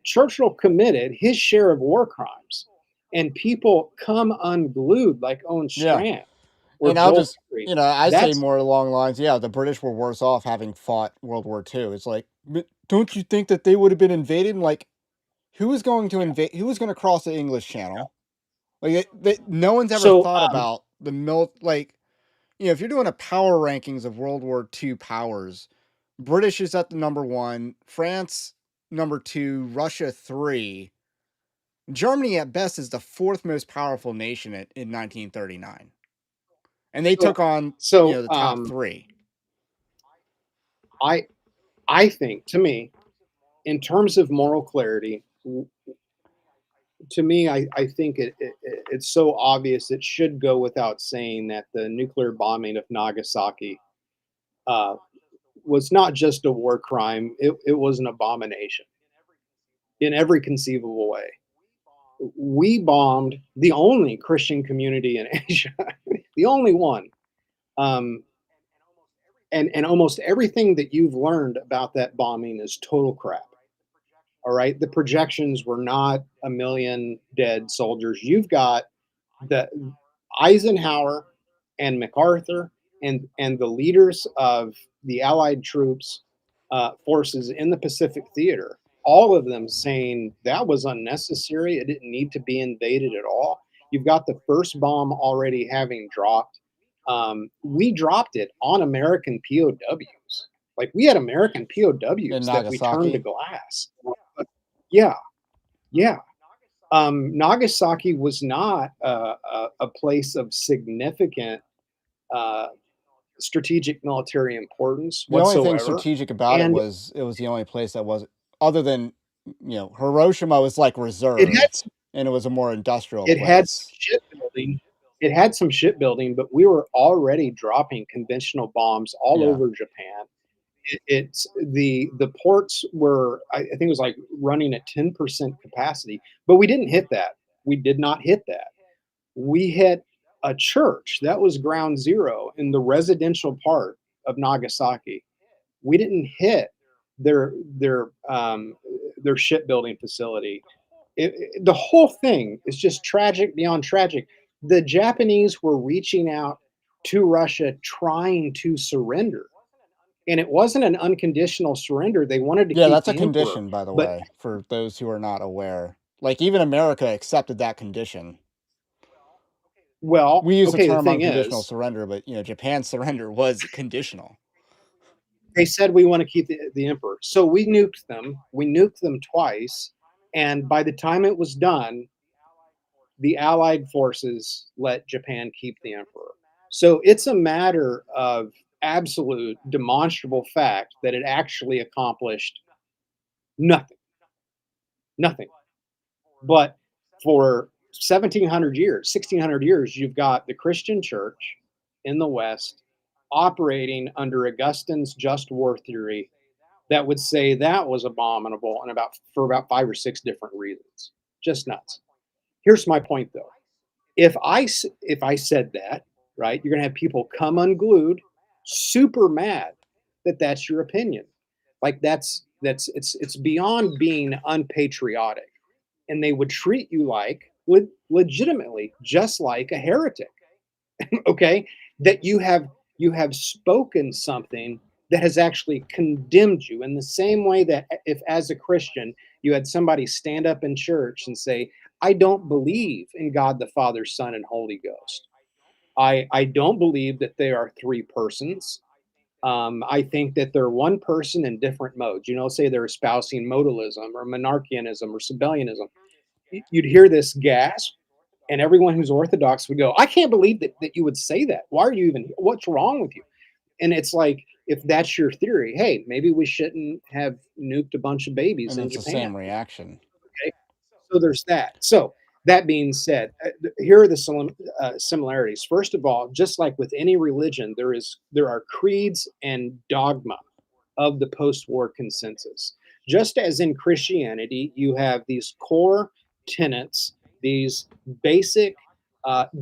S2: Churchill committed his share of war crimes, and people come unglued like Owen
S1: Yeah.
S2: Strand or
S1: And I'll
S2: Joel
S1: just,
S2: Petrie,
S1: I say
S2: that's
S1: more along the lines, yeah, the British were worse off having fought World War II. It's like, "But don't you think that they would have been invaded? Like, who was going to invade? Who was going to cross the English Channel? Like, no one's ever
S2: so.
S1: thought about the like, if you're doing a power rankings of World War II powers, British is at the number one, France number two, Russia three, Germany at best is the fourth most powerful nation in 1939, and they took
S2: So,
S1: on
S2: so
S1: the top three.
S2: I I think, to me, in terms of moral clarity, to me, I think it's so obvious it should go without saying that the nuclear bombing of Nagasaki uh, was not just a war crime; it was an abomination in every conceivable way. We bombed the only Christian community in Asia, the only one. Um, and almost everything that you've learned about that bombing is total crap. All right, the projections were not a million dead soldiers. You've got the Eisenhower and MacArthur and the leaders of the Allied troops forces in the Pacific theater, all of them saying that was unnecessary. It didn't need to be invaded at all. You've got the first bomb already having dropped. We dropped it on American POWs. Like, we had American
S1: In
S2: POWs that we turned to
S1: Nagasaki.
S2: glass. Yeah, yeah. Nagasaki was not a place of significant uh, strategic military importance
S1: The only thing
S2: whatsoever,
S1: strategic about
S2: and
S1: it was the only place that was, other than, Hiroshima was like
S2: it had
S1: reserved,
S2: some,
S1: and it was a more industrial
S2: it had some
S1: place.
S2: shipbuilding. It had some shipbuilding, but we were already dropping conventional bombs all
S1: Yeah.
S2: over Japan. It's the ports were, I think it was like running at 10% capacity, but we didn't hit that. We did not hit that. We hit a church that was ground zero in the residential part of Nagasaki. We didn't hit their shipbuilding facility. The whole thing is just tragic beyond tragic. The Japanese were reaching out to Russia trying to surrender, and it wasn't an unconditional surrender. They wanted to
S1: Yeah,
S2: keep
S1: that's a
S2: the emperor,
S1: condition, by the
S2: but
S1: way, for those who are not aware. Like, even America accepted that condition.
S2: well,
S1: We use the
S2: okay. The
S1: term
S2: thing
S1: unconditional
S2: is,
S1: surrender, but Japan's surrender was conditional.
S2: they said we want to keep the emperor, so we nuked them. We nuked them twice, and by the time it was done, the Allied forces let Japan keep the emperor. So it's a matter of absolute demonstrable fact that it actually accomplished nothing, nothing. But for 1700 years, 1600 years, you've got the Christian church in the West operating under Augustine's just war theory that would say that was abominable and about for about 5 or 6 different reasons. Just nuts. Here's my point though. If I said that, right, you're gonna have people come unglued, super mad that that's your opinion. Like, it's beyond being unpatriotic, and they would treat you like legitimately just like a heretic. Okay, that you have spoken something that has actually condemned you in the same way that if as a Christian you had somebody stand up in church and say, I don't believe in God the Father, Son, and Holy Ghost. I don't believe that they are three persons. I think that they're one person in different modes. Say they're espousing modalism or monarchianism or Sabellianism. You'd hear this gasp, and everyone who's Orthodox would go, I can't believe that you would say that. Why are you even, what's wrong with you? And it's like, if that's your theory, hey, maybe we shouldn't have nuked a bunch of babies
S1: And
S2: in
S1: it's the
S2: Japan.
S1: same reaction.
S2: Okay, so there's that. So that being said, here are the similarities. First of all, just like with any religion, there are creeds and dogma of the post-war consensus. Just as in Christianity, you have these core tenets, these basic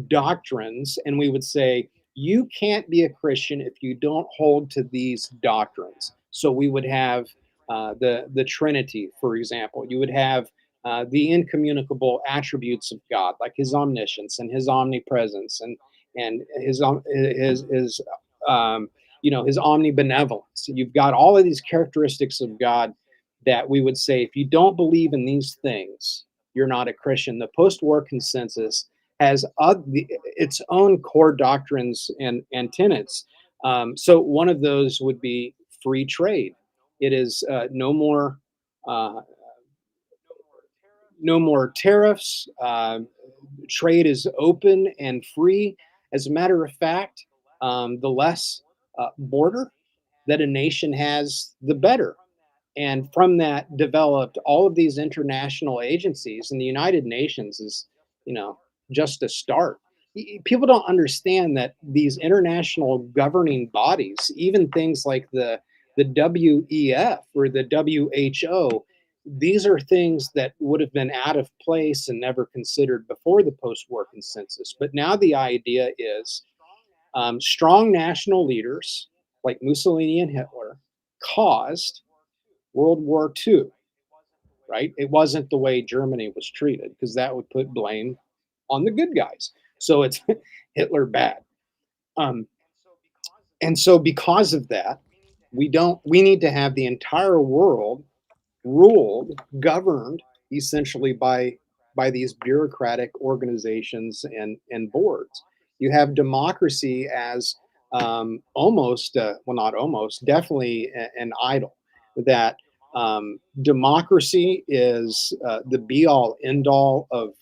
S2: doctrines, and we would say you can't be a Christian if you don't hold to these doctrines. So we would have the Trinity, for example. You would have the incommunicable attributes of God, like His omniscience and His omnipresence and His His omnibenevolence. You've got all of these characteristics of God that we would say if you don't believe in these things, you're not a Christian. The post-war consensus has its own core doctrines and tenets. So one of those would be free trade. It is uh, no more tariffs. Trade is open and free. As a matter of fact, the less border that a nation has, the better. And from that developed all of these international agencies, and the United Nations is, you know, just a start. People don't understand that these international governing bodies, even things like the WEF or the WHO, these are things that would have been out of place and never considered before the post-war consensus. But now the idea is strong national leaders like Mussolini and Hitler caused World War II, right? It wasn't the way Germany was treated because that would put blame on the good guys. So it's Hitler bad. Um, and so because of that, we need to have the entire world ruled, governed essentially by these bureaucratic organizations and boards. You have democracy as almost, well, not almost, definitely an idol. That democracy is the be all end all of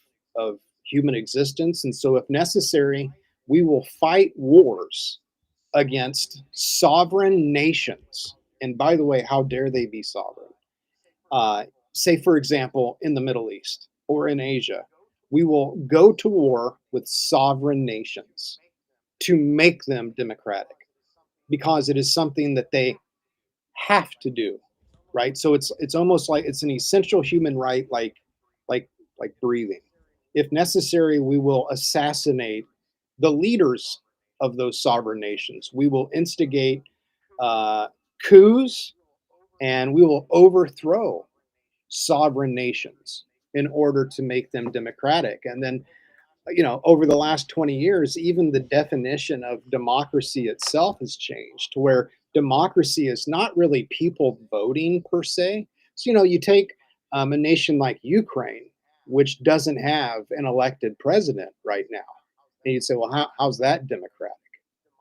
S2: human existence, and so if necessary, we will fight wars against sovereign nations. And by the way, how dare they be sovereign? uh, Say, for example, in the Middle East or in Asia, we will go to war with sovereign nations to make them democratic because it is something that they have to do, right? So it's almost like it's an essential human right, like like breathing. If necessary, we will assassinate the leaders of those sovereign nations. We will instigate uh, coups and we will overthrow sovereign nations in order to make them democratic. And then, over the last 20 years, even the definition of democracy itself has changed to where democracy is not really people voting per se. So, you take a nation like Ukraine, which doesn't have an elected president right now. And you'd say, well, how's that democratic,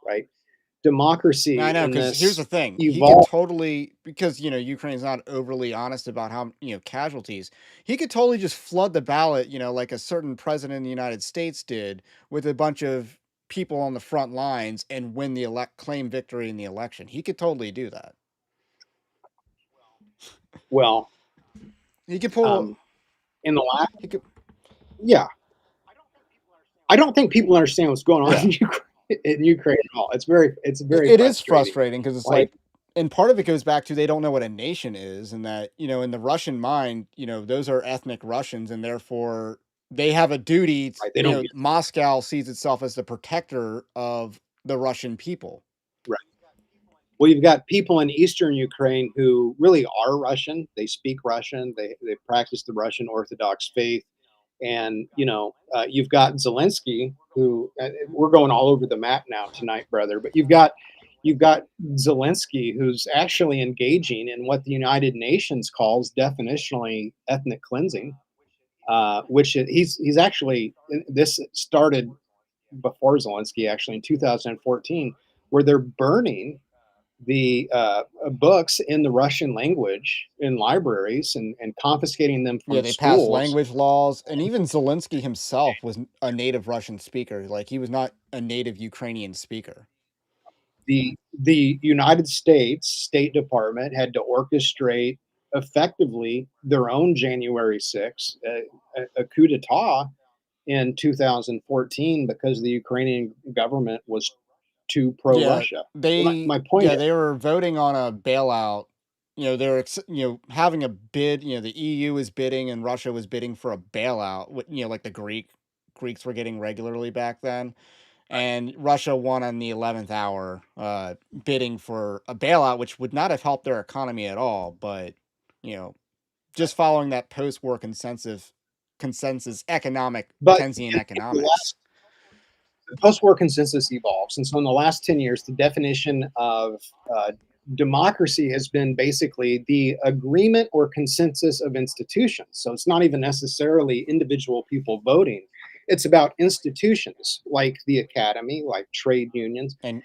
S2: right?
S1: Now, I
S2: Democracy
S1: know,
S2: in
S1: because here's the
S2: this
S1: thing. He could
S2: evolved.
S1: totally, because, Ukraine's not overly honest about how, casualties. He could totally just flood the ballot, like a certain president in the United States did with a bunch of people on the front lines and win claim victory in the election. He could totally do that.
S2: Well,
S1: He could pull,
S2: um, in the last,
S1: he could,
S2: yeah, I don't think people understand what's going on
S1: yeah.
S2: in Ukraine at all. It's
S1: It,
S2: very
S1: it is
S2: frustrating.
S1: frustrating because it's
S2: Like,
S1: like, and part of it goes back to they don't know what a nation is, and that in the Russian mind, those are ethnic Russians, and therefore they have a duty.
S2: right, they don't get
S1: Moscow sees itself as the protector of the Russian people.
S2: it, right. Well, you've got people in Eastern Ukraine who really are Russian. They speak Russian. They practice the Russian Orthodox faith, and you've got Zelensky, who we're going all over the map now tonight, brother. But you've got Zelensky, who's actually engaging in what the United Nations calls definitionally ethnic cleansing, which he's actually this started before Zelensky actually in 2014, where they're burning the books in the Russian language in libraries and confiscating them
S1: Yeah,
S2: from
S1: they passed
S2: schools.
S1: language laws, and even Zelensky himself was a native Russian speaker. Like he was not a native Ukrainian speaker.
S2: The United States State Department had to orchestrate effectively their own January 6th, a coup d'état in 2014 because the Ukrainian government was too
S1: Yeah,
S2: pro-Russia. My point
S1: yeah,
S2: is
S1: they were voting on a bailout. They're having a bid. The EU is bidding and Russia was bidding for a bailout. Like the Greeks were getting regularly back then, and Russia won on the 11th hour, bidding for a bailout, which would not have helped their economy at all. But you know, just following that post-war consensus economic
S2: but
S1: Keynesian
S2: in the
S1: economics.
S2: post-war consensus evolves, and so in the last 10 years, the definition of democracy has been basically the agreement or consensus of institutions. So it's not even necessarily individual people voting. It's about institutions like the academy, like trade unions,
S1: And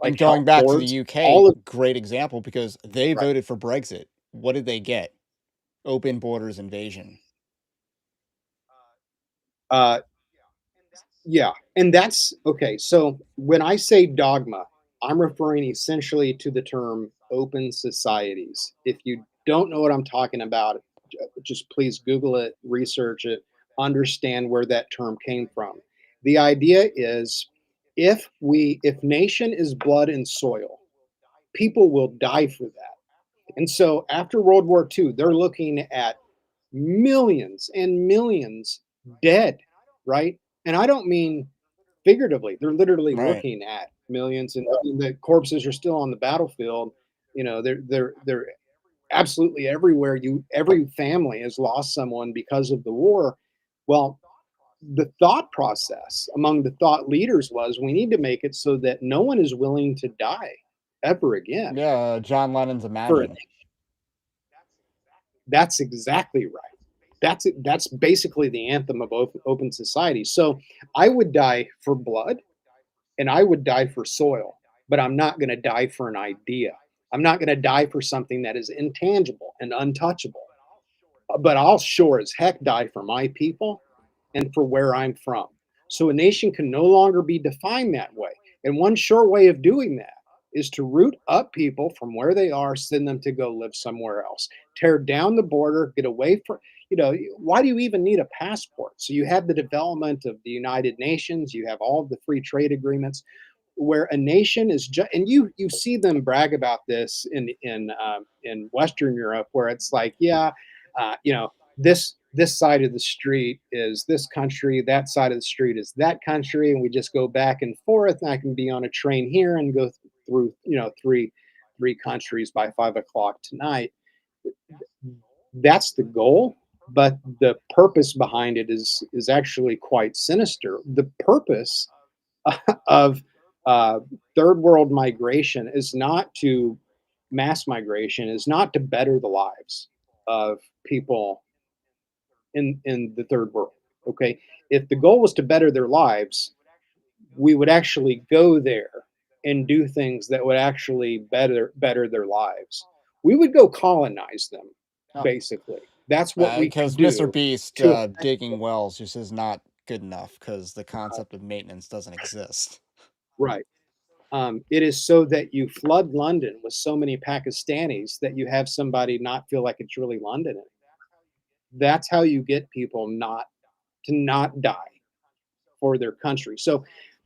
S2: like
S1: going
S2: health
S1: back to the
S2: boards,
S1: UK,
S2: all of
S1: great example because they
S2: right.
S1: voted for Brexit. What did they get? Open borders invasion.
S2: Uh, Yeah, and that's okay. So when I say dogma, I'm referring essentially to the term open societies. If you don't know what I'm talking about, just please Google it, research it, understand where that term came from. The idea is if nation is blood and soil, people will die for that. And so after World War II, they're looking at millions and millions dead, right? And I don't mean figuratively. They're literally
S1: Right.
S2: looking at millions, and the corpses are still on the battlefield. They're absolutely everywhere. Every family has lost someone because of the war. Well, the thought process among the thought leaders was we need to make it so that no one is willing to die ever again
S1: Yeah, John Lennon's
S2: for it.
S1: Imagine.
S2: That's exactly right. That's basically the anthem of open society. So I would die for blood and I would die for soil, but I'm not going to die for an idea. I'm not going to die for something that is intangible and untouchable. But I'll sure as heck die for my people and for where I'm from. So a nation can no longer be defined that way. And one sure way of doing that is to root up people from where they are, send them to go live somewhere else, tear down the border, get away from, why do you even need a passport? So you have the development of the United Nations, you have all of the free trade agreements where a nation is just, and you see them brag about this in Western Europe, where it's like, yeah, this side of the street is this country, that side of the street is that country, and we just go back and forth. And I can be on a train here and go through, three countries by 5 o'clock tonight. That's the goal, but the purpose behind it is actually quite sinister. The purpose of uh, third world migration is not to mass migration is not to better the lives of people in the third world. Okay, if the goal was to better their lives, we would actually go there and do things that would actually better their lives. We would go colonize them. Basically, that's what we could
S1: Because Mr.
S2: do
S1: Beast,
S2: to
S1: digging wells just is not good enough because the concept of maintenance doesn't exist.
S2: right. It is so that you flood London with so many Pakistanis that you have somebody not feel like it's really London. That's how you get people not die for their country. So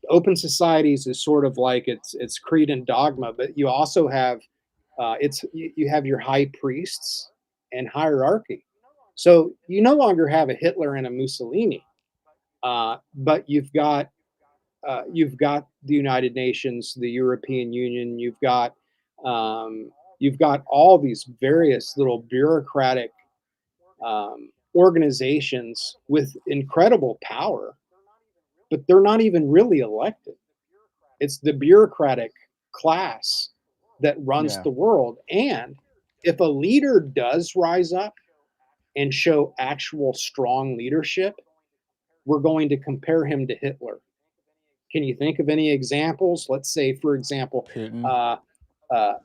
S2: open societies is sort of like it's creed and dogma, but you also have you have your high priests and hierarchy. So you no longer have a Hitler and a Mussolini, but you've got the United Nations, the European Union. You've got all these various little bureaucratic organizations with incredible power, but they're not even really elected. It's the bureaucratic class that runs
S1: Yeah.
S2: the world. And if a leader does rise up and show actual strong leadership, we're going to compare him to Hitler. Can you think of any examples? Let's say, for example,
S1: Putin.
S2: uh, uh,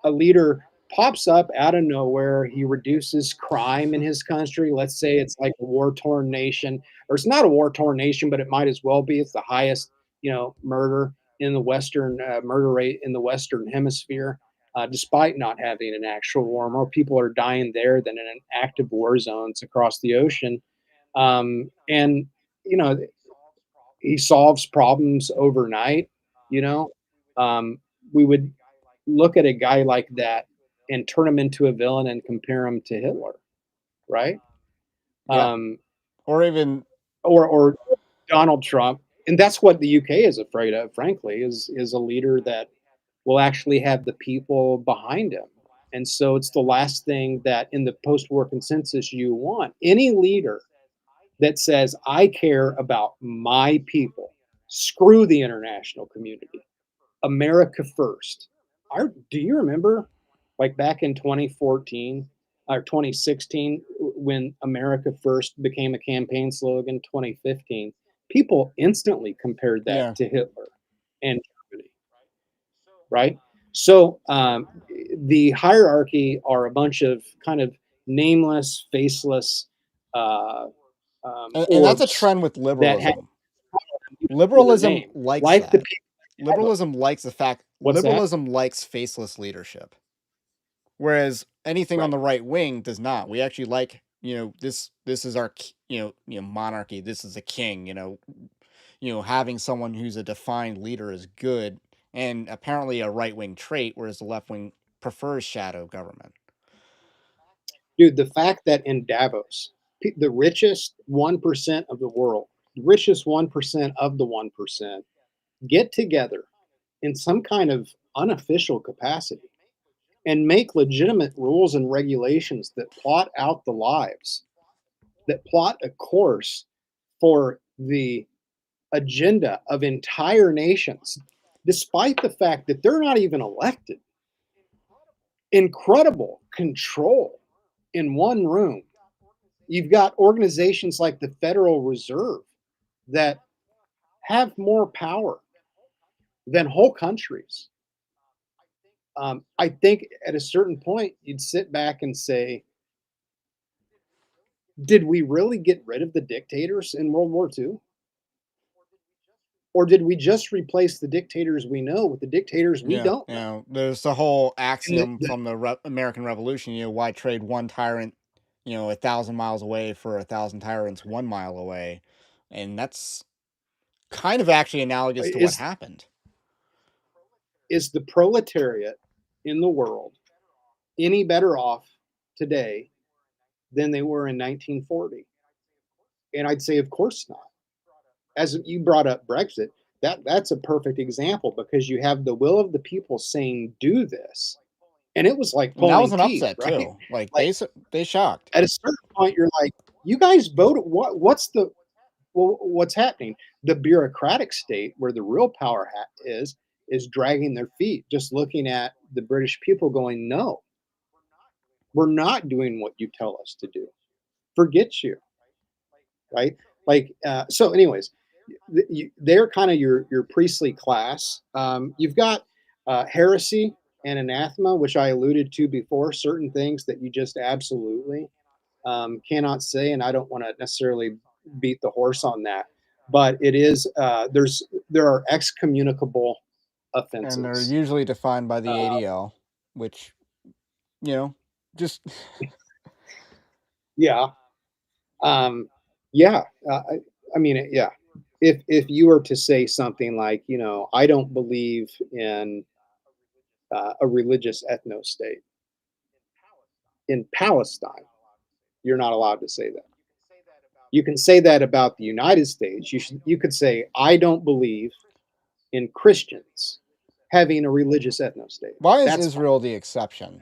S2: a leader pops up out of nowhere. He reduces crime in his country. Let's say it's like a war torn nation, or it's not a war torn nation, but it might as well be. It's the highest, murder. in the Western murder rate in the Western Hemisphere, despite not having an actual war. More people are dying there than in active war zones across the ocean. And you know, he solves problems overnight. You know, we would look at a guy like that and turn him into a villain and compare him to Hitler, right?
S1: Yeah.
S2: Um,
S1: Or even
S2: or Donald Trump, and that's what the UK is afraid of. Frankly, is a leader that will actually have the people behind him. And so it's the last thing that in the post-war consensus you want. Any leader that says, I care about my people, screw the international community, America first. Do you remember, like back in 2014 or 2016, when America first became a campaign slogan, 2015, people instantly compared that
S1: yeah.
S2: to Hitler and Germany, right? So the hierarchy are a bunch of kind of nameless, faceless uh,
S1: And that's a
S2: orbs
S1: trend with
S2: that have
S1: liberalism.
S2: their
S1: Liberalism
S2: name,
S1: likes
S2: like the
S1: that.
S2: people in heaven.
S1: Liberalism likes the fact
S2: What's that?
S1: liberalism likes faceless leadership. Whereas anything on
S2: Right.
S1: the right wing does not. We actually like, this is our monarchy. This is a king, having someone who's a defined leader is good and apparently a right wing trait, whereas the left wing prefers shadow government.
S2: Dude, the fact that in Davos, the richest 1% of the world, the richest 1% of the 1% get together in some kind of unofficial capacity and make legitimate rules and regulations that plot out the lives, that plot a course for the agenda of entire nations, despite the fact that they're not even elected. Incredible control in one room. You've got organizations like the Federal Reserve that have more power than whole countries. I think at a certain point, you'd sit back and say, did we really get rid of the dictators in World War II? Or did we just replace the dictators we know with the dictators we
S1: Yeah,
S2: don't know?
S1: there's the whole
S2: And
S1: axiom from the American Revolution. Why trade one tyrant, 1,000 miles away for 1,000 tyrants 1 mile away, and that's kind of actually analogous to what
S2: is
S1: happened.
S2: is the proletariat in the world any better off today than they were in 1940? And I'd say, of course not. As you brought up Brexit, that's a perfect example because you have the will of the people saying do this, and it was like
S1: And that was
S2: pulling
S1: an
S2: teeth,
S1: upset
S2: right?
S1: too. Like
S2: Like
S1: they shocked.
S2: at a certain point, you're like, you guys voted. What's the what's happening? The bureaucratic state where the real power is dragging their feet, just looking at the British people, going, no, we're not doing what you tell us to do. Forget you, right? Like so. Anyways, they're kind of your priestly class. You've got heresy and anathema, which I alluded to before. Certain things that you just absolutely cannot say, and I don't want to necessarily beat the horse on that. But it is there are excommunicable
S1: And they're
S2: offenses.
S1: usually defined by the
S2: Uh,
S1: ADL, which, you know, just
S2: yeah, um, yeah. I mean, yeah. If you were to say something like, I don't believe in a religious ethno state in Palestine, you're not allowed to say that. You can say that about the United States. You could say, I don't believe in Christians having a religious ethno state.
S1: why is
S2: That's fine.
S1: Israel the exception?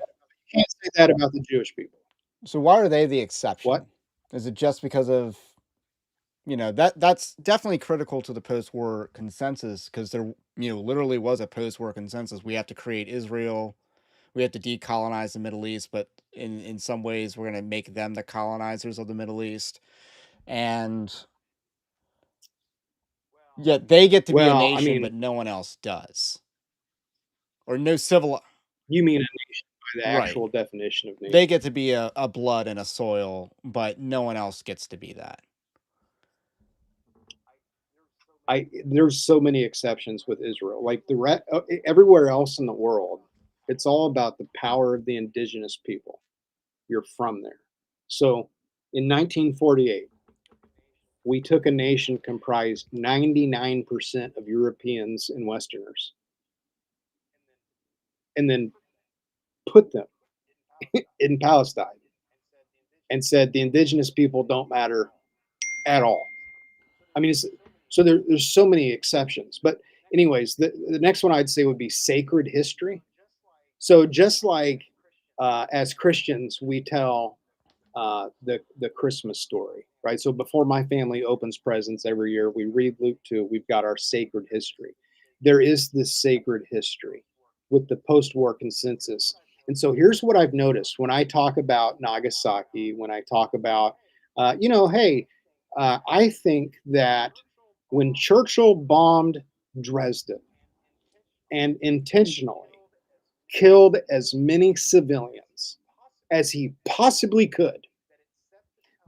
S2: You can't say that about the Jewish people.
S1: So why are they the
S2: What?
S1: exception? Is it just because of, that's definitely critical to the post-war consensus, because there, literally was a post-war consensus. We have to create Israel. We have to decolonize the Middle East, but in some ways we're going to make them the colonizers of the Middle East. And yet they get to be a
S2: Well, I
S1: nation, but
S2: mean,
S1: no one else does. Or no civil
S2: you mean a nation by the
S1: right.
S2: actual definition of
S1: They
S2: nation.
S1: get to be a blood and a soil, but no one else gets to be that.
S2: there's so many exceptions with Israel. Like everywhere else in the world, it's all about the power of the indigenous people. You're from there. So in 1948, we took a nation comprised 99% of Europeans and Westerners and then put them in Palestine and said the indigenous people don't matter at all. I mean, so there's so many exceptions. But, anyways, the next one I'd say would be sacred history. So, just like as Christians, we tell the Christmas story, right? So before my family opens presents every year, we read Luke 2. We've got our sacred history. There is this sacred history with the post-war consensus. And so here's what I've noticed when I talk about Nagasaki, when I talk about, hey, I think that when Churchill bombed Dresden and intentionally killed as many civilians as he possibly could,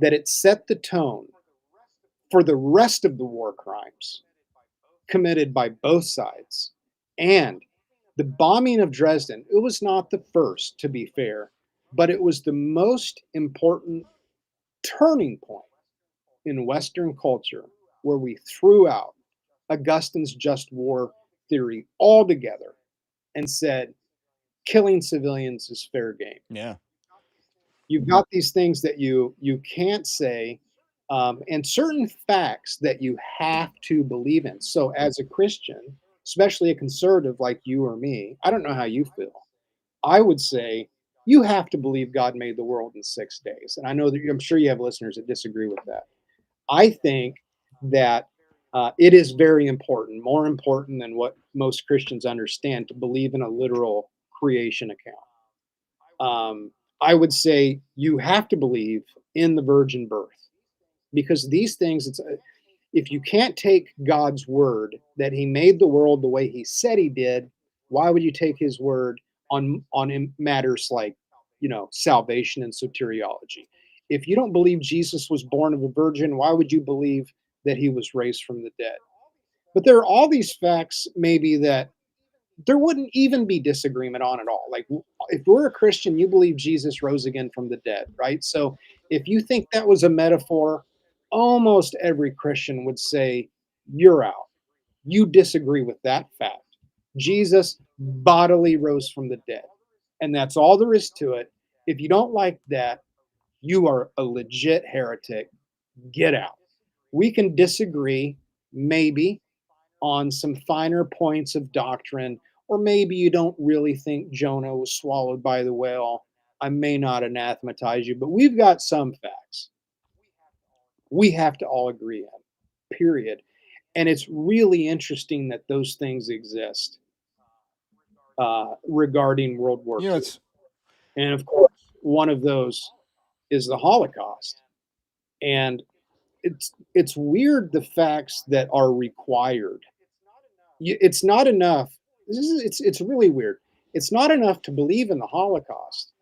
S2: that it set the tone for the rest of the war crimes committed by both sides. And the bombing of Dresden, it was not the first, to be fair, but it was the most important turning point in Western culture where we threw out Augustine's just war theory altogether and said killing civilians is fair game.
S1: Yeah.
S2: You've got these things that you can't say, and certain facts that you have to believe in. So, as a Christian, especially a conservative like you or me, I don't know how you feel. I would say you have to believe God made the world in 6 days, and I know that I'm sure you have listeners that disagree with that. I think that it is very important, more important than what most Christians understand, to believe in a literal creation account. I would say you have to believe in the virgin birth because these things, if you can't take God's word that He made the world the way He said He did, why would you take His word on matters like salvation and soteriology? If you don't believe Jesus was born of a virgin, why would you believe that He was raised from the dead? But there are all these facts, maybe that there wouldn't even be disagreement on at all. Like, if we're a Christian, you believe Jesus rose again from the dead, right? So if you think that was a metaphor, almost every Christian would say you're out. You disagree with that fact. Jesus bodily rose from the dead. And that's all there is to it. If you don't like that, you are a legit heretic. Get out. We can disagree, maybe, on some finer points of doctrine, or maybe you don't really think Jonah was swallowed by the whale. I may not anathematize you, but we've got some facts we have to all agree on, period. And it's really interesting that those things exist regarding World War II.
S1: It's
S2: And of course, one of those is the Holocaust. And it's weird the facts that are required. It's not enough. It's really weird. It's not enough to believe in the Holocaust.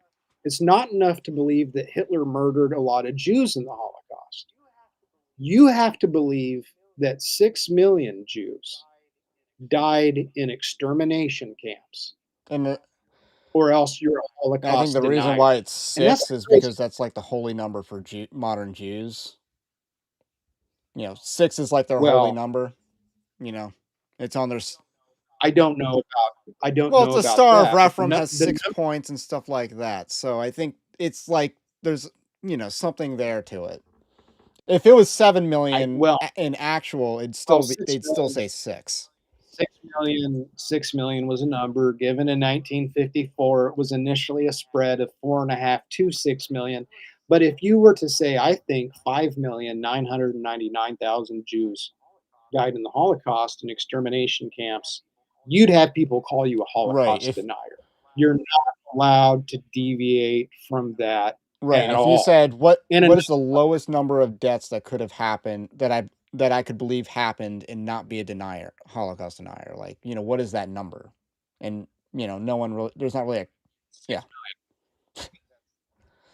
S2: It's not enough to believe that Hitler murdered a lot of Jews in the Holocaust. You have to believe that 6 million Jews died in extermination camps,
S1: and
S2: or else you're a
S1: I think
S2: Holocaust
S1: the reason
S2: denier.
S1: why it's
S2: And that's
S1: 6 is
S2: crazy.
S1: because that's like the holy number for modern Jews. 6 is like their holy
S2: Well,
S1: number. It's on their.
S2: I don't
S1: Well,
S2: know
S1: it's a
S2: about
S1: Star of
S2: that, but
S1: Rephaim has
S2: the
S1: 6 points and stuff like that. So I think it's like there's something there to it. If it was 7 million
S2: well,
S1: in actual,
S2: well,
S1: they'd still say 6.
S2: 6 million was a number given in 1954. It was initially a spread of 4.5 to 6 million. But if you were to say, I think 5,999,000 Jews died in the Holocaust and extermination camps, you'd have people call you a
S1: Right.
S2: Holocaust
S1: If
S2: denier. You're not allowed to deviate from that
S1: Right.
S2: at
S1: If you
S2: all.
S1: said
S2: And
S1: what is the lowest number of deaths that could have happened that I could believe happened and not be a denier, Holocaust denier, like, what is that number? And, no one really there's not really a yeah.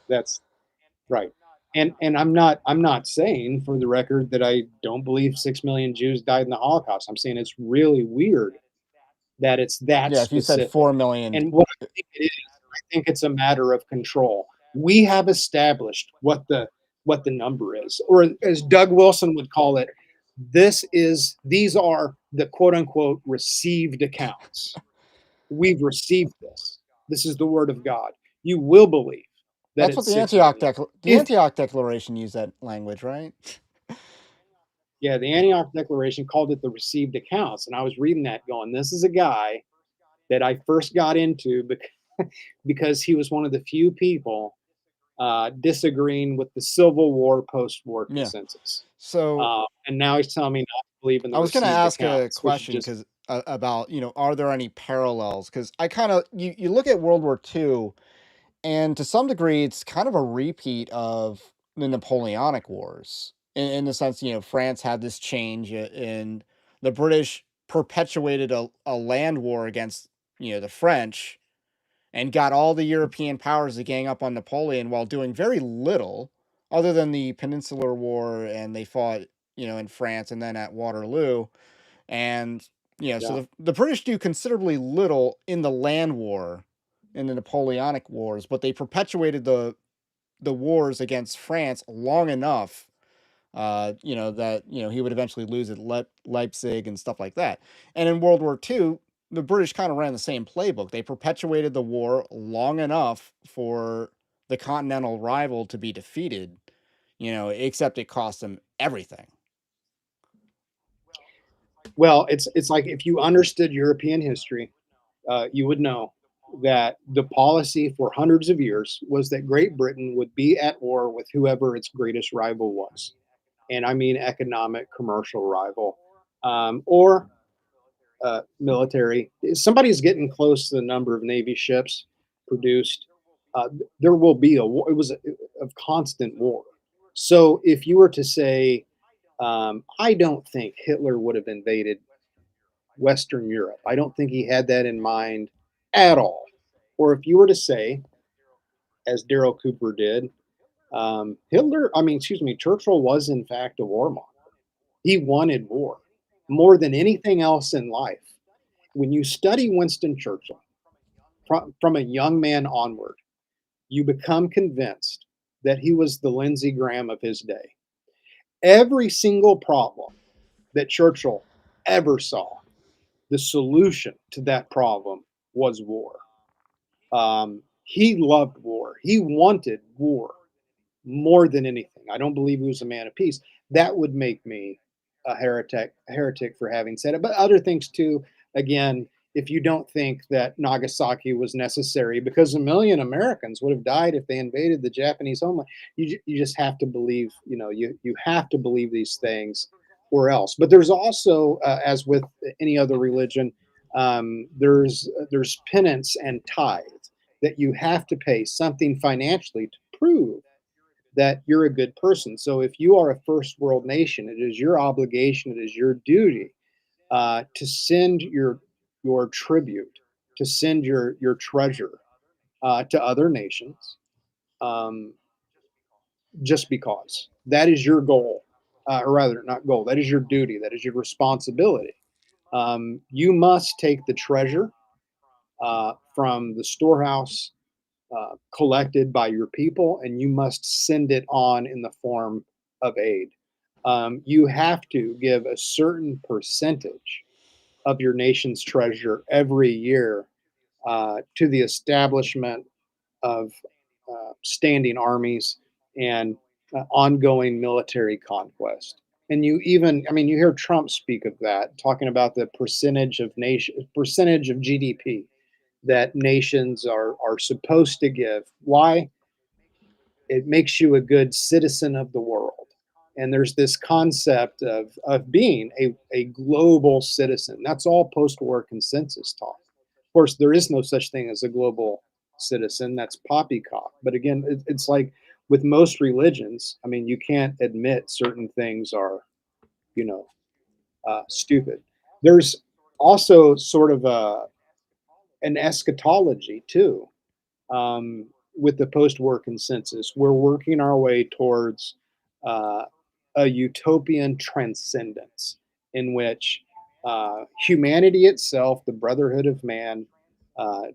S2: that's right. And I'm not saying for the record that I don't believe 6 million Jews died in the Holocaust. I'm saying it's really weird that it's that
S1: Yeah, if you said
S2: specific.
S1: 4 million,
S2: And what I think it is, I think it's a matter of control. We have established what the number is, or as Doug Wilson would call it, these are the quote unquote received accounts. We've received this. This is the word of God. You will believe that
S1: that's what
S2: it's 6 million.
S1: The
S2: If
S1: Antioch Declaration used that language, right?
S2: Yeah, the Antioch Declaration called it the received accounts, and I was reading that going, this is a guy that I first got into because he was one of the few people disagreeing with the Civil War post-war
S1: Yeah.
S2: consensus.
S1: So
S2: And now he's telling me not to believe in the
S1: I was going to
S2: received
S1: ask a
S2: accounts, which is
S1: question
S2: just
S1: because about are there any parallels? Because I kind of you look at World War II, and to some degree, it's kind of a repeat of the Napoleonic Wars in the sense France had this change and the British perpetuated a land war against the French and got all the European powers to gang up on Napoleon while doing very little other than the Peninsular War, and they fought in France and then at Waterloo. And so
S2: yeah.
S1: the British do considerably little in the land war in the Napoleonic Wars, but they perpetuated the wars against France long enough, that he would eventually lose at Leipzig and stuff like that. And in World War II, the British kind of ran the same playbook. They perpetuated the war long enough for the continental rival to be defeated, except it cost them everything.
S2: Well, it's like if you understood European history, you would know that the policy for hundreds of years was that Great Britain would be at war with whoever its greatest rival was. And I mean economic, commercial rival, or military. Somebody's getting close to the number of Navy ships produced. There will be a war. It was a constant war. So if you were to say, I don't think Hitler would have invaded Western Europe. I don't think he had that in mind at all. Or if you were to say, as Daryl Cooper did, Churchill was in fact a warmonger. He wanted war more than anything else in life. When you study Winston Churchill from a young man onward, you become convinced that he was the Lindsey Graham of his day. Every single problem that Churchill ever saw, the solution to that problem was war. He loved war. He wanted war more than anything. I don't believe he was a man of peace. That would make me a heretic for having said it. But other things too. Again, if you don't think that Nagasaki was necessary, because a million Americans would have died if they invaded the Japanese homeland, you just have to believe. You have to believe these things, or else. But there's also, as with any other religion, there's penance and tithe that you have to pay something financially to prove that you're a good person. So if you are a first world nation, it is your obligation, it is your duty to send your tribute, to send your treasure to other nations, um, just because that is your goal, or rather, not goal. That is your duty. That is your responsibility. You must take the treasure from the storehouse collected by your people, and you must send it on in the form of aid. You have to give a certain percentage of your nation's treasure every year to the establishment of standing armies and ongoing military conquest. And you hear Trump speak of that, talking about the percentage of GDP that nations are supposed to give. Why? It makes you a good citizen of the world. And there's this concept of being a global citizen. That's all post war consensus talk. Of course, there is no such thing as a global citizen. That's poppycock. But again, it's like with most religions, you can't admit certain things are, you know, stupid. There's also sort of an eschatology too. Um, with the post-war consensus, we're working our way towards uh, a utopian transcendence in which humanity itself, the brotherhood of man,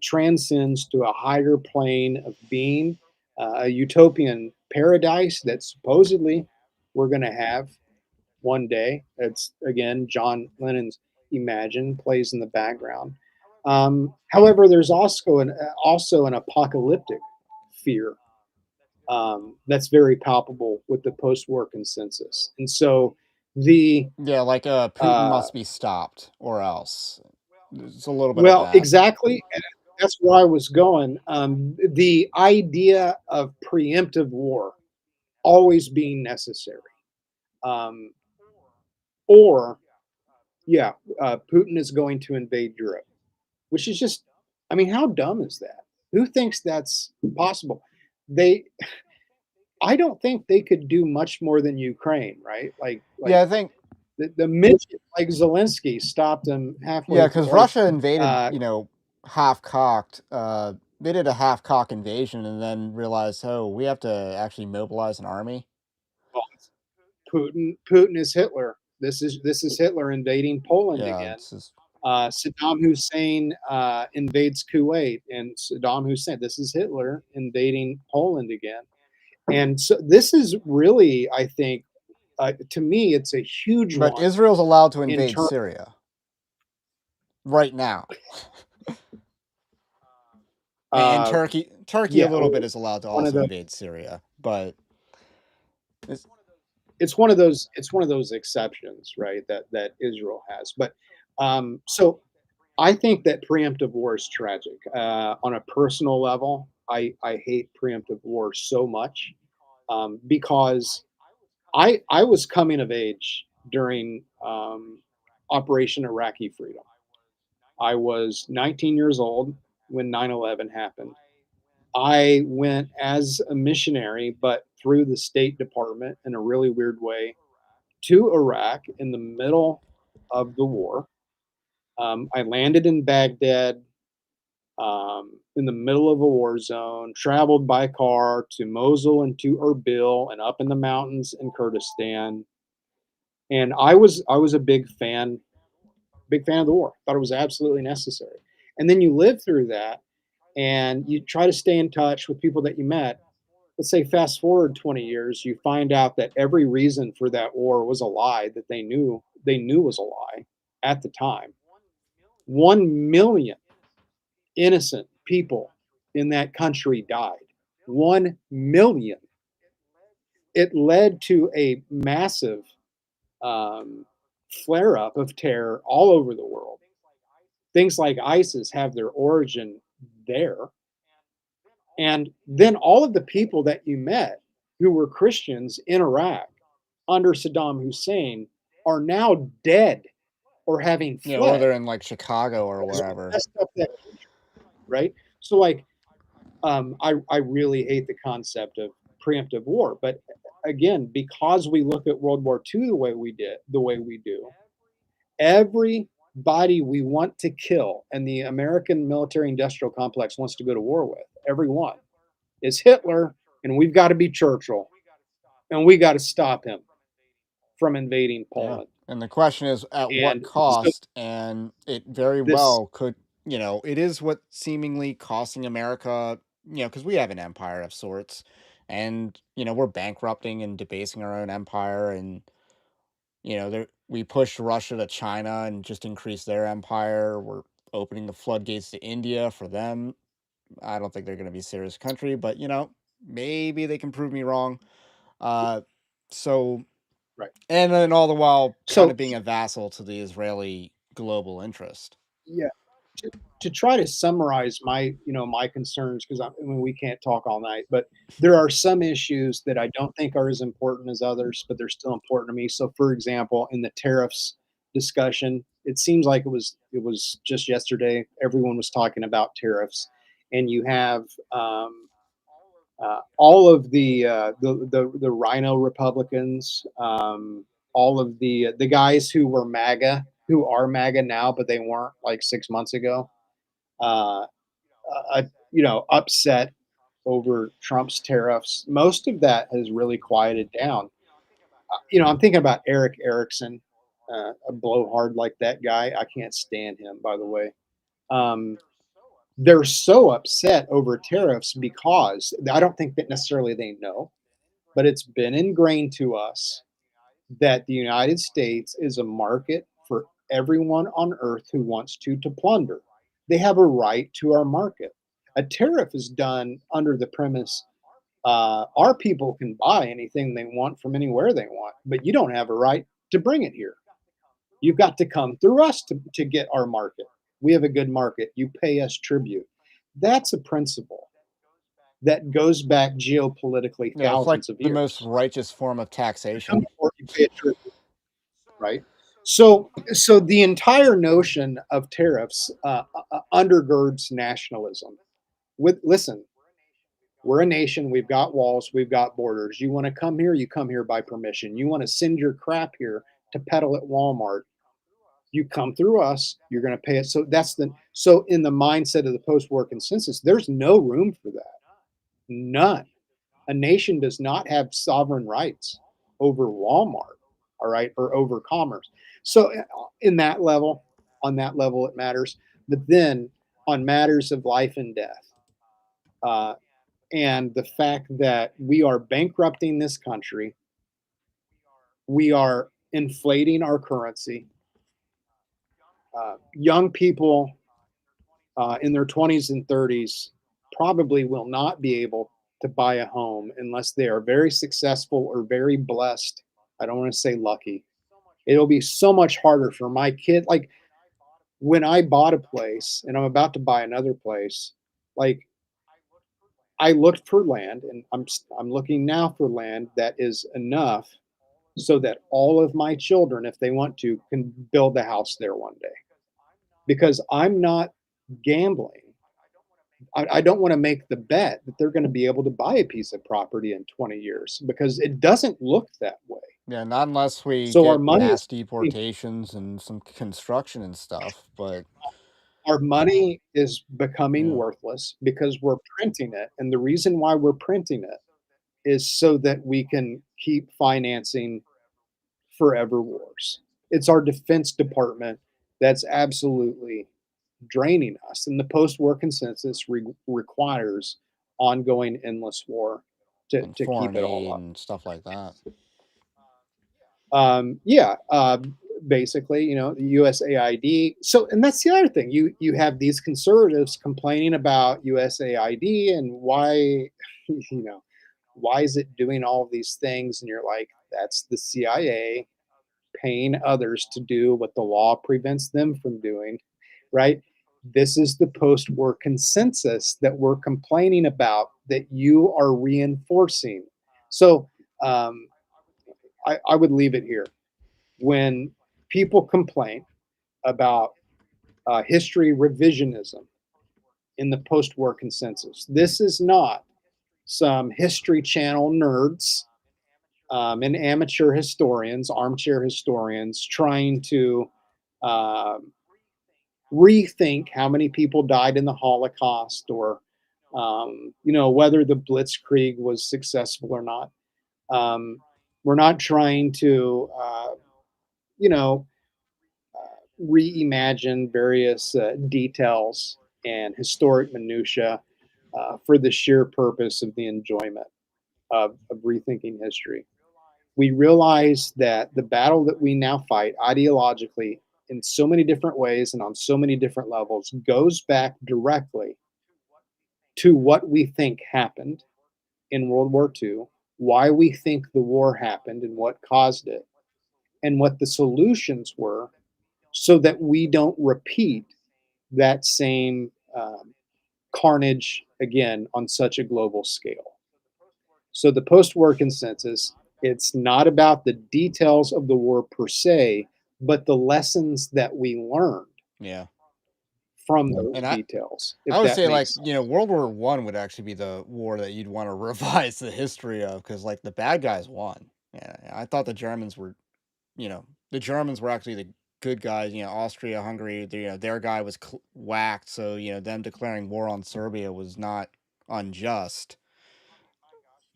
S2: transcends to a higher plane of being, a utopian paradise that supposedly we're going to have one day. It's again John Lennon's "Imagine" plays in the background. However, there's also an apocalyptic fear that's very palpable with the post-war consensus, and so the
S1: Yeah, like Putin
S2: uh,
S1: must be stopped or else. There's a little bit of
S2: well,
S1: that.
S2: exactly, and that's where I was going. The idea of preemptive war always being necessary, um, or yeah, Putin is going to invade Europe. Which is just, I mean, how dumb is that? Who thinks that's possible? They I don't think they could do much more than Ukraine, right? Like
S1: Yeah, I think
S2: the midget like Zelensky stopped him
S1: yeah,
S2: halfway through.
S1: because
S2: Or
S1: Russia invaded,
S2: uh
S1: half cocked. They did a half cock invasion and then realized, oh, we have to actually mobilize an army.
S2: well, Putin is Hitler. This is Hitler invading Poland
S1: Yeah,
S2: again.
S1: it's just
S2: Saddam Hussein invades Kuwait, and Saddam Hussein. This is Hitler invading Poland again. And so this is really, I think, to me, it's a huge
S1: but
S2: one
S1: Israel's allowed to
S2: in
S1: invade
S2: terms.
S1: Syria right now. And
S2: Uh,
S1: Turkey a
S2: yeah,
S1: little bit is allowed to
S2: one of
S1: also
S2: the.
S1: invade Syria, but it's
S2: It's one of those. It's one of those exceptions, right? That Israel has. But so I think that preemptive war is tragic. On a personal level, I hate preemptive war so much because I was coming of age during Operation Iraqi Freedom. I was 19 years old when 9/11 happened. I went as a missionary, but through the State Department in a really weird way to Iraq in the middle of the war. I landed in Baghdad in the middle of a war zone, traveled by car to Mosul and to Erbil and up in the mountains in Kurdistan. And I was a big fan of the war. Thought it was absolutely necessary. And then you live through that and you try to stay in touch with people that you met. Let's say fast forward 20 years, you find out that every reason for that war was a lie that they knew was a lie at the time. 1 million innocent people in that country died. 1 million. It led to a massive um, flare up of terror all over the world. Things like ISIS have their origin there. And then all of the people that you met who were Christians in Iraq under Saddam Hussein are now dead or having
S1: or
S2: fled
S1: they're in like Chicago or
S2: because we
S1: wherever.
S2: messed up that country, right? So, like, I really hate the concept of preemptive war, but again, because we look at World War II the way we do, everybody we want to kill and the American military industrial complex wants to go to war with, everyone is Hitler, and we've got to be Churchill, and we got to stop him from invading
S1: Yeah.
S2: Poland.
S1: And the question is at what
S2: And so
S1: cost? And it very
S2: this,
S1: well could, it is what seemingly costing America, because we have an empire of sorts. And, we're bankrupting and debasing our own empire. And, we push Russia to China and just increase their empire. We're opening the floodgates to India for them. I don't think they're going to be a serious country, but, maybe they can prove me wrong. Uh, so
S2: right.
S1: and then all the while kind
S2: So
S1: of being a vassal to the Israeli global interest.
S2: yeah, to, to try to summarize my concerns, because I mean we can't talk all night, but there are some issues that I don't think are as important as others, but they're still important to me. So, for example, in the tariffs discussion, it seems like it was just yesterday. Everyone was talking about tariffs, and you have all of the Rhino Republicans, all of the guys who were MAGA, who are MAGA now, but they weren't like 6 months ago. Uh, upset. over Trump's tariffs. Most of that has really quieted down. I'm thinking about Eric Erickson, a blowhard like that guy. I can't stand him, by the way. Um, they're so upset over tariffs because I don't think that necessarily they know, but it's been ingrained to us that the United States is a market for everyone on earth who wants to plunder. They have a right to our market. A tariff is done under the premise our people can buy anything they want from anywhere they want, but you don't have a right to bring it here. You've got to come through us to get our market. We have a good market. You pay us tribute. That's a principle that goes back geopolitically
S1: Yeah, it's like
S2: thousands of
S1: the most
S2: years.
S1: righteous form of
S2: You come
S1: taxation.
S2: before you pay a tribute, right? So the entire notion of tariffs undergirds nationalism. With listen, we're a nation. We've got walls. We've got borders. You want to come here? You come here by permission. You want to send your crap here to peddle at Walmart? You come through us. You're going to pay it. So in the mindset of the post-war consensus, there's no room for that. None. A nation does not have sovereign rights over Walmart, all right, or over commerce. So in that level, on that level, it matters. But then on matters of life and death, uh, and the fact that we are bankrupting this country, we are inflating our currency. Young people in their 20s and 30s probably will not be able to buy a home unless they are very successful or very blessed. I don't want to say lucky. It'll be so much harder for my kid. Like when I bought a place and I'm about to buy another place, like I looked for land and I'm looking now for land that is enough so that all of my children, if they want to, can build a house there one day. Because I'm not gambling. I don't want to make the bet that they're going to be able to buy a piece of property in 20 years because it doesn't look that way.
S1: Yeah, not unless we
S2: So
S1: get mass
S2: being
S1: deportations and some construction and stuff, but
S2: our money is becoming
S1: yeah,
S2: worthless because we're printing it. And the reason why we're printing it is so that we can keep financing forever wars. It's our defense department that's absolutely draining us. And the post war consensus requires ongoing endless war
S1: and
S2: to keep
S1: foreign
S2: it all
S1: aid
S2: up.
S1: and stuff like that.
S2: Yeah, basically, the USAID. So, and that's the other thing. You have these conservatives complaining about USAID and why, you know, why is it doing all of these things? And you're like, that's the CIA paying others to do what the law prevents them from doing, right? This is the post war consensus that we're complaining about that you are reinforcing. So um, I would leave it here. When people complain about history revisionism in the post war consensus, this is not some History Channel nerds and amateur historians, armchair historians, trying to um, rethink how many people died in the Holocaust or whether the Blitzkrieg was successful or not. Um, we're not trying to you know reimagine various details and historic minutia for the sheer purpose of the enjoyment of rethinking history. We realize that the battle that we now fight ideologically in so many different ways and on so many different levels goes back directly to what we think happened in World War II, why we think the war happened and what caused it, and what the solutions were so that we don't repeat that same carnage again on such a global scale. So the post-war consensus, it's not about the details of the war per se, but the lessons that we learned
S1: Yeah.
S2: from those
S1: And
S2: details,
S1: I
S2: if
S1: would
S2: that
S1: say like,
S2: makes
S1: you know,
S2: sense.
S1: World War I would actually be the war that you'd want to revise the history of because like the bad guys won. Yeah. I thought the Germans were actually the good guys, Austria, Hungary, their guy was whacked. So, them declaring war on Serbia was not unjust.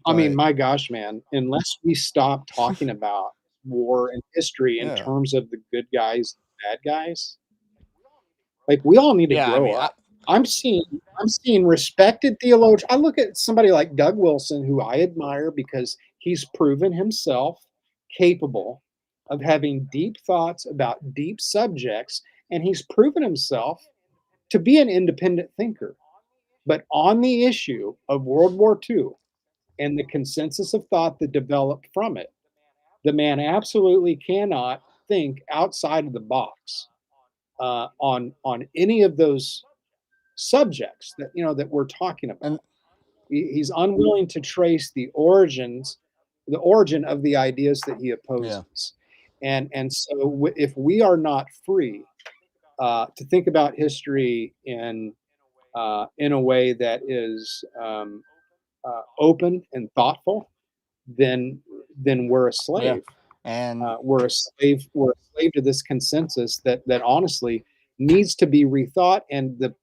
S2: I mean,
S1: But
S2: my gosh, man, unless we stop talking about war and history in
S1: yeah,
S2: terms of the good guys, bad guys, like we all need to
S1: yeah. I
S2: grow
S1: mean,
S2: up. I'm seeing respected theologians. I look at somebody like Doug Wilson, who I admire because he's proven himself capable of having deep thoughts about deep subjects, and he's proven himself to be an independent thinker. But on the issue of World War II and the consensus of thought that developed from it, the man absolutely cannot think outside of the box on any of those subjects that that we're talking
S1: and
S2: about. He's unwilling to trace the origin of the ideas that he
S1: yeah,
S2: opposes, and so if we are not free to think about history in a way that is open and thoughtful, then we're a
S1: yeah,
S2: slave.
S1: and
S2: We're a slave to this consensus that honestly needs to be rethought. And the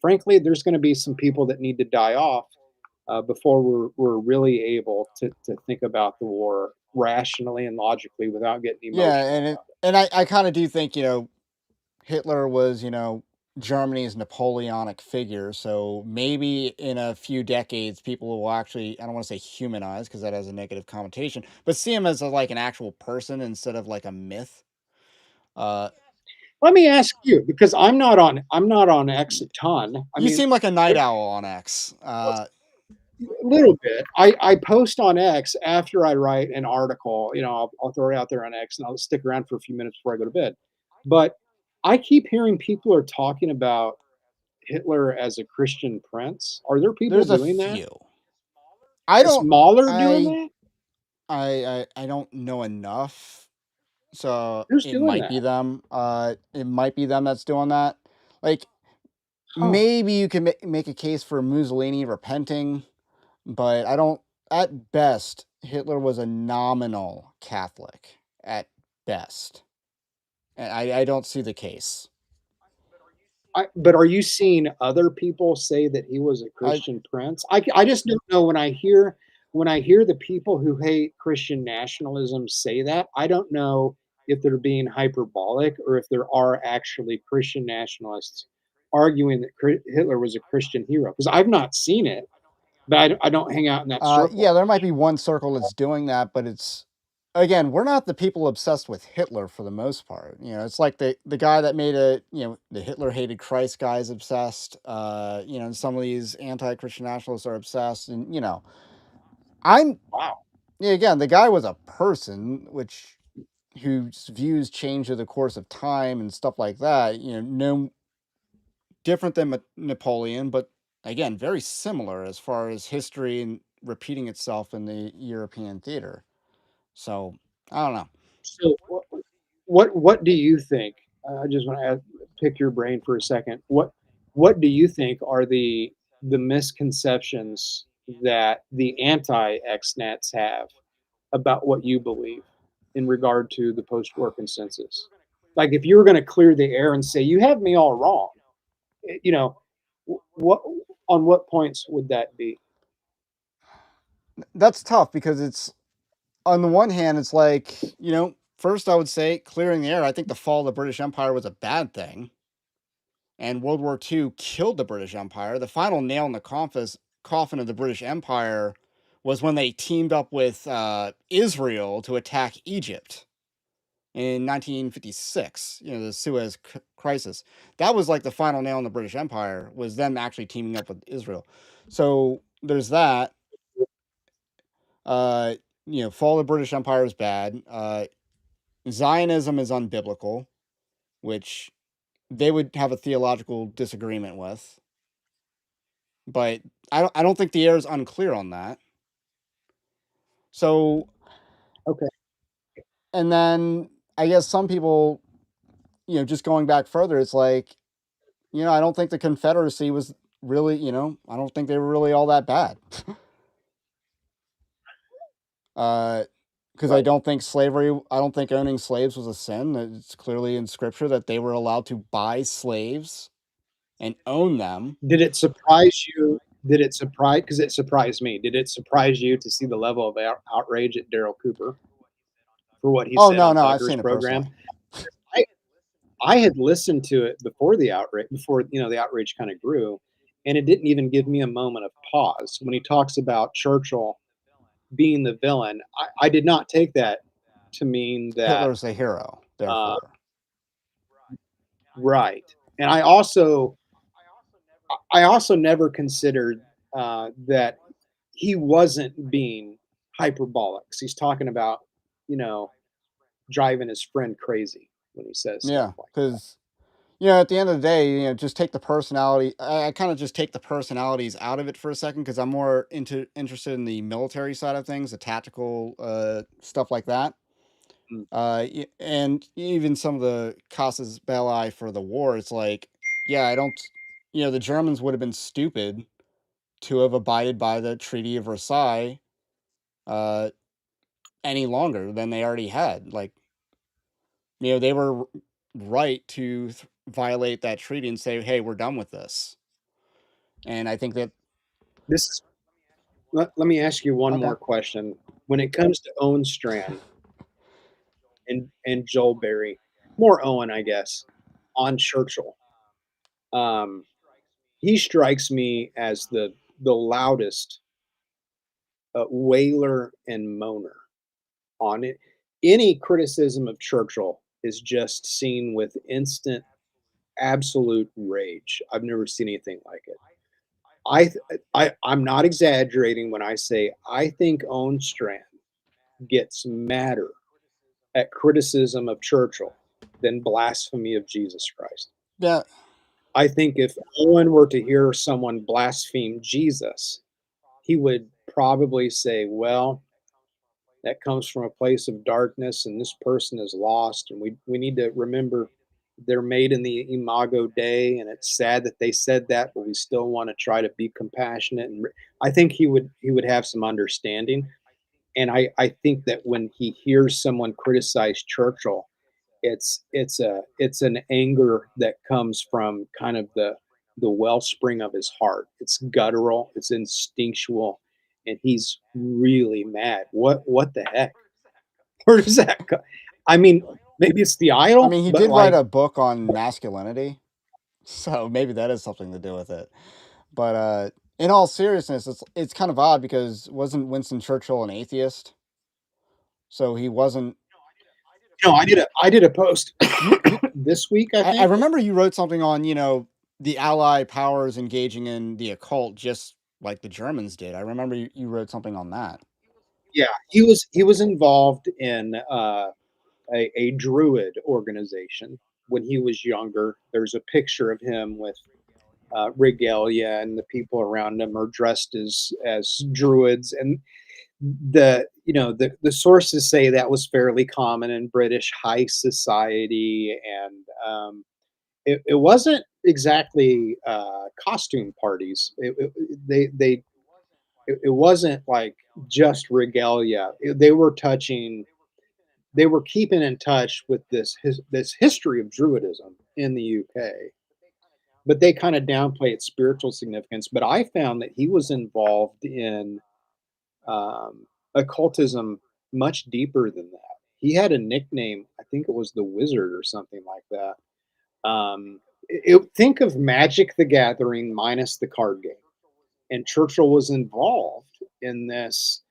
S2: frankly, there's going to be some people that need to die off before we're really able to think about the war rationally and logically without getting
S1: yeah,
S2: emotional about it.
S1: and I kind of do think Hitler was Germany's Napoleonic figure. So maybe in a few decades, people will actually, I don't want to say humanize because that has a negative connotation, but see him as like an actual person instead of like a myth. Uh,
S2: Let me ask you, because I'm not on X a ton. I
S1: you
S2: mean,
S1: seem like a night
S2: there,
S1: owl on X.
S2: a little bit. I post on X after I write an article. I'll throw it out there on X, and I'll stick around for a few minutes before I go to bed. But I keep hearing people are talking about Hitler as a Christian prince. Are there people
S1: There's a
S2: doing that?
S1: few. I
S2: Is
S1: don't.
S2: Mahler doing
S1: I.
S2: that?
S1: I don't know enough, so
S2: Who's
S1: it
S2: doing
S1: might be
S2: that?
S1: them. It might be them that's doing that. Like
S2: Huh.
S1: maybe you can make a case for Mussolini repenting, but I don't. At best, Hitler was a nominal Catholic. At best, and I don't see the case.
S2: But are you seeing other people say that he was a
S1: I
S2: Christian prince? I just don't know when I hear the people who hate Christian nationalism say that. I don't know if they're being hyperbolic or if there are actually Christian nationalists arguing that Hitler was a Christian hero, because I've not seen it, but I don't hang out in that circle.
S1: Yeah, there might be one circle that's doing that, but it's again, we're not the people obsessed with Hitler for the most part. It's like the guy that made the Hitler hated Christ guy is obsessed. And some of these anti-Christian nationalists are obsessed, and I'm
S2: Wow.
S1: yeah, again, the guy was a person, which whose views change over the course of time and stuff like that. No different than Napoleon, but again, very similar as far as history and repeating itself in the European theater. So I don't know.
S2: So what do you think? I just want to pick your brain for a second. What do you think are the misconceptions that the anti-XNets have about what you believe in regard to the post-war consensus? Like, if you were going to clear the air and say you have me all wrong, you know, what on what points would that be?
S1: That's tough because it's on the one hand, it's like, first I would say clearing the air. I think the fall of the British Empire was a bad thing, and World War II killed the British Empire. The final nail in the coffin of the British Empire was when they teamed up with Israel to attack Egypt in 1956, the Suez Crisis. That was like the final nail in the British Empire, was them actually teaming up with Israel. So there's that. Uh, fall of the British Empire is bad. Zionism is unbiblical, which they would have a theological disagreement with. But I don't think the air is unclear on that. So,
S2: Okay.
S1: and then I guess some people, just going back further, it's like, I don't think the Confederacy was really, I don't think they were really all that bad. Uh, because
S2: Right.
S1: I don't think owning slaves was a sin. It's clearly in scripture that they were allowed to buy slaves and own them.
S2: Did it surprise you? Did it surprise? Because it surprised me. Did it surprise you to see the level of outrage at Daryl Cooper for what he
S1: Oh
S2: said
S1: no,
S2: on
S1: no, I've
S2: Tucker's
S1: seen it personally.
S2: program? I I had listened to it before the outrage, before the outrage kind of grew, and it didn't even give me a moment of pause when he talks about Churchill being the villain. I did not take that to mean that.
S1: Hitler's a hero,
S2: Uh,
S1: therefore.
S2: right, and I also never considered that he wasn't being hyperbolic. 'Cause he's talking about, you know, driving his friend crazy when he says stuff
S1: Yeah,
S2: like that.
S1: because at the end of the day, just take the personality. I kind of just take the personalities out of it for a second because I'm more interested in the military side of things, the tactical stuff like that.
S2: Mm.
S1: And even some of the casus belli for the war. It's like, yeah, I don't. The Germans would have been stupid to have abided by the Treaty of Versailles uh, any longer than they already had. Like, they were right to violate that treaty and say, "Hey, we're done with this." And I think that
S2: This is let me ask you one
S1: okay,
S2: more question. When it comes to Owen Strand and Joel Berry, more Owen, I guess, on Churchill, um, he strikes me as the loudest wailer and moaner on it. Any criticism of Churchill is just seen with instant, absolute rage. I've never seen anything like it. I'm not exaggerating when I say I think Owen Strand gets madder at criticism of Churchill than blasphemy of Jesus Christ.
S1: yeah,
S2: I think if Owen were to hear someone blaspheme Jesus, he would probably say, well, that comes from a place of darkness and this person is lost, and we need to remember they're made in the imago Dei, and it's sad that they said that, but we still want to try to be compassionate. And I think he would have some understanding. And I think that when he hears someone criticize Churchill, it's an anger that comes from kind of the wellspring of his heart. It's guttural, it's instinctual, and he's really mad. What the heck? Where does that go? I mean, maybe it's the
S1: I
S2: idol,
S1: mean, he
S2: but
S1: did write
S2: like,
S1: a book on masculinity, so maybe that has something to do with it. But in all seriousness, it's kind of odd because wasn't Winston Churchill an atheist? So he wasn't.
S2: I did a post
S1: You
S2: this week, I
S1: I
S2: think.
S1: remember you wrote something on the Allied powers engaging in the occult, just like the Germans did. I remember you wrote something on that.
S2: Yeah, he was involved in a druid organization when he was younger. There's a picture of him with regalia, and the people around him are dressed as druids. And the sources say that was fairly common in British high society, and it wasn't exactly costume parties. It wasn't like just regalia. They were keeping in touch with this history of Druidism in the UK, but they kind of downplay its spiritual significance. But I found that he was involved in occultism much deeper than that. He had a nickname, I think it was the Wizard or something like that. Think of Magic the Gathering minus the card game. And Churchill was involved in this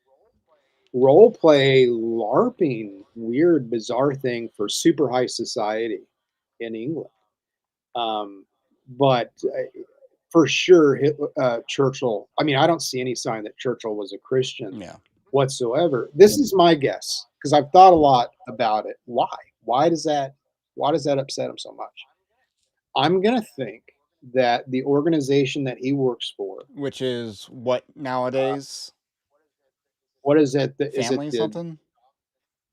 S2: role play, LARPing, weird, bizarre thing for super high society in England. But for sure, Churchill. I mean, I don't see any sign that Churchill was a Christian
S1: Yeah,
S2: whatsoever. This is my guess because I've thought a lot about it. Why? Why does that? Why does that upset him so much? I'm gonna think that the organization that he works for,
S1: which is what
S2: uh,
S1: nowadays
S2: what is it? Is it
S1: family
S2: the
S1: something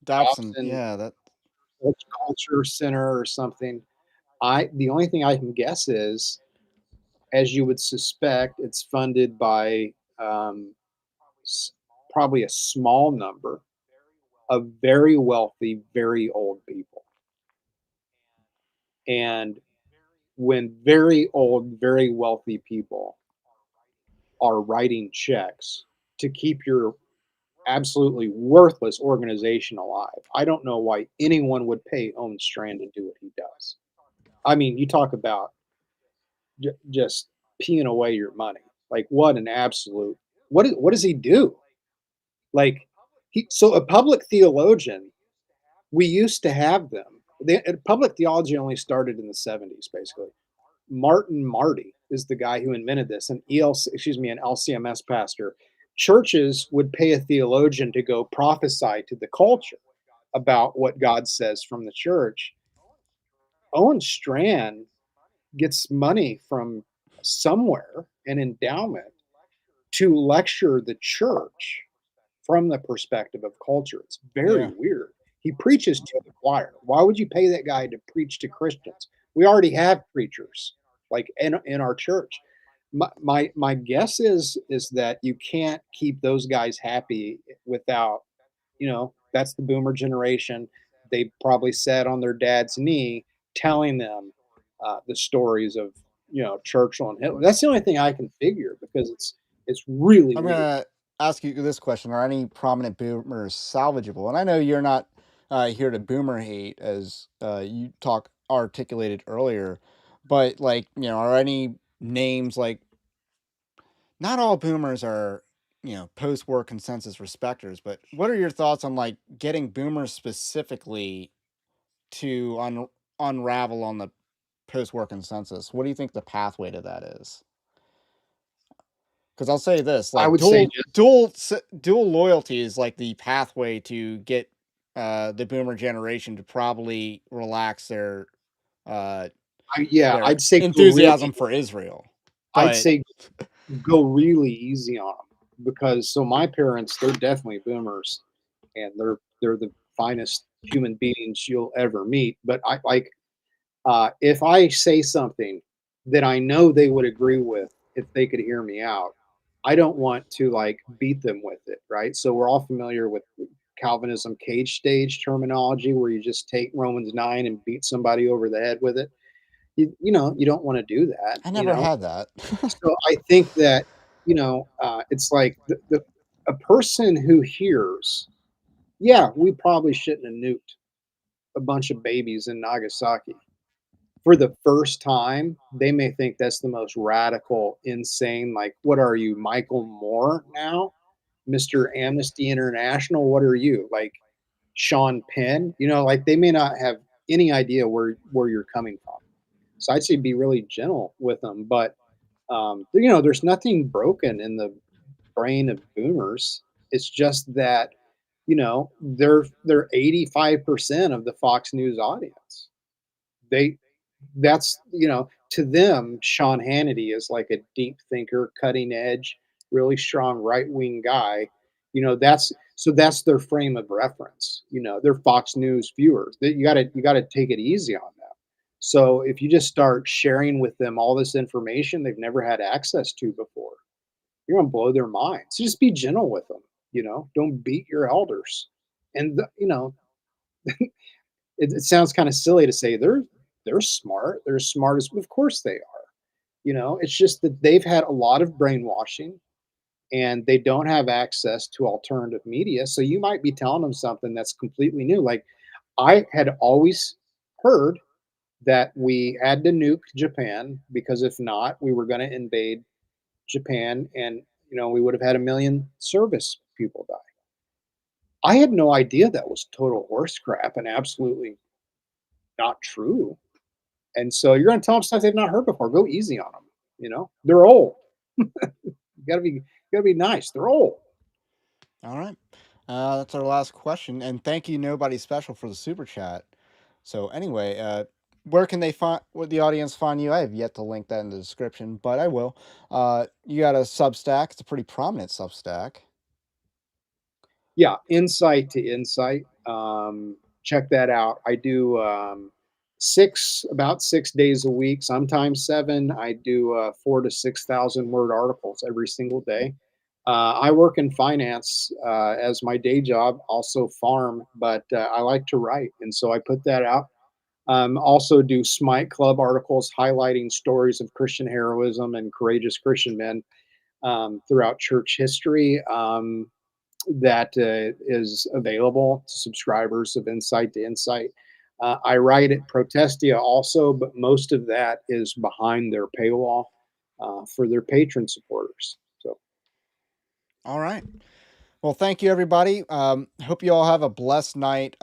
S1: Dobson.
S2: Dobson
S1: Yeah, that
S2: Culture Center or something? The only thing I can guess is, as you would suspect, it's funded by um, probably a small number of very wealthy, very old people. And when very old, very wealthy people are writing checks to keep your absolutely worthless organization alive. I don't know why anyone would pay Owen Strand to do what he does. I mean, you talk about just peeing away your money. Like, what an absolute what does he do? Like, he so a public theologian, we used to have them. Public theology only started in the 70s, basically. Martin Marty is the guy who invented this, an an LCMS pastor. Churches would pay a theologian to go prophesy to the culture about what God says from the church. Owen Strand gets money from somewhere, an endowment, to lecture the church from the perspective of culture. It's very
S1: Yeah.
S2: weird. He preaches to the choir. Why would you pay that guy to preach to Christians? We already have preachers like in our church. My guess is that you can't keep those guys happy without, that's the boomer generation. They probably sat on their dad's knee telling them the stories of, Churchill and Hitler. That's the only thing I can figure because it's really
S1: I'm
S2: weird.
S1: gonna ask you this question: are any prominent boomers salvageable? And I know you're not here to boomer hate, as you talk articulated earlier, but like, are any names like, not all boomers are, post-war consensus respecters, but what are your thoughts on like getting boomers specifically to unravel on the post-war consensus? What do you think the pathway to that is? Because I'll say this,
S2: I
S1: like,
S2: would say
S1: dual loyalty is like the pathway to get the boomer generation to probably relax uh
S2: yeah,
S1: their enthusiasm for Israel.
S2: I'd
S1: But
S2: say go really easy on them because so my parents, they're definitely boomers, and they're the finest human beings you'll ever meet. But I like if I say something that I know they would agree with if they could hear me out, I don't want to like beat them with it, right? So we're all familiar with Calvinism cage stage terminology where you just take Romans 9 and beat somebody over the head with it. You don't want to do that,
S1: I never had that.
S2: So I think that, it's like a person who hears, yeah, we probably shouldn't have nuked a bunch of babies in Nagasaki. For the first time, they may think that's the most radical, insane, like, what are you, Michael Moore now? Mr. Amnesty International? What are you? Like Sean Penn? Like they may not have any idea where you're coming from. So I'd say be really gentle with them. But there's nothing broken in the brain of boomers. It's just that, they're 85% of the Fox News audience. They that's to them, Sean Hannity is like a deep thinker, cutting edge, really strong right wing guy. That's their frame of reference. They're Fox News viewers. You gotta take it easy on them. So if you just start sharing with them all this information they've never had access to before, you're gonna blow their minds. So just be gentle with them. Don't beat your elders. And it sounds kind of silly to say they're smart. They're as smart as, of course they are. It's just that they've had a lot of brainwashing and they don't have access to alternative media. So you might be telling them something that's completely new. Like I had always heard that we had to nuke Japan because if not, we were going to invade Japan and we would have had a million service people die. I had no idea that was total horse crap and absolutely not true. And so you're going to tell them stuff they've not heard before. Go easy on them. They're old. You gotta be nice. They're old.
S1: All right. That's our last question. And thank you, Nobody Special, for the super chat. So, anyway, where can they find, what the audience find you? I have yet to link that in the description, but I will. You got a Substack. It's a pretty prominent Substack.
S2: Yeah, insight to insight. Check that out. I do about 6 days a week, sometimes seven. I do 4 to 6,000 word articles every single day. I work in finance as my day job, also farm, but I like to write, and so I put that out. Also do Smite Club articles highlighting stories of Christian heroism and courageous Christian men. throughout church history. That is available to subscribers of Insight to Insight. I write at Protestia also, but most of that is behind their paywall for their patron supporters. So,
S1: All right. Well, thank you, everybody. Hope you all have a blessed night.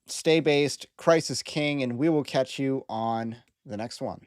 S1: Stay based. Christ is King, and we will catch you on the next one.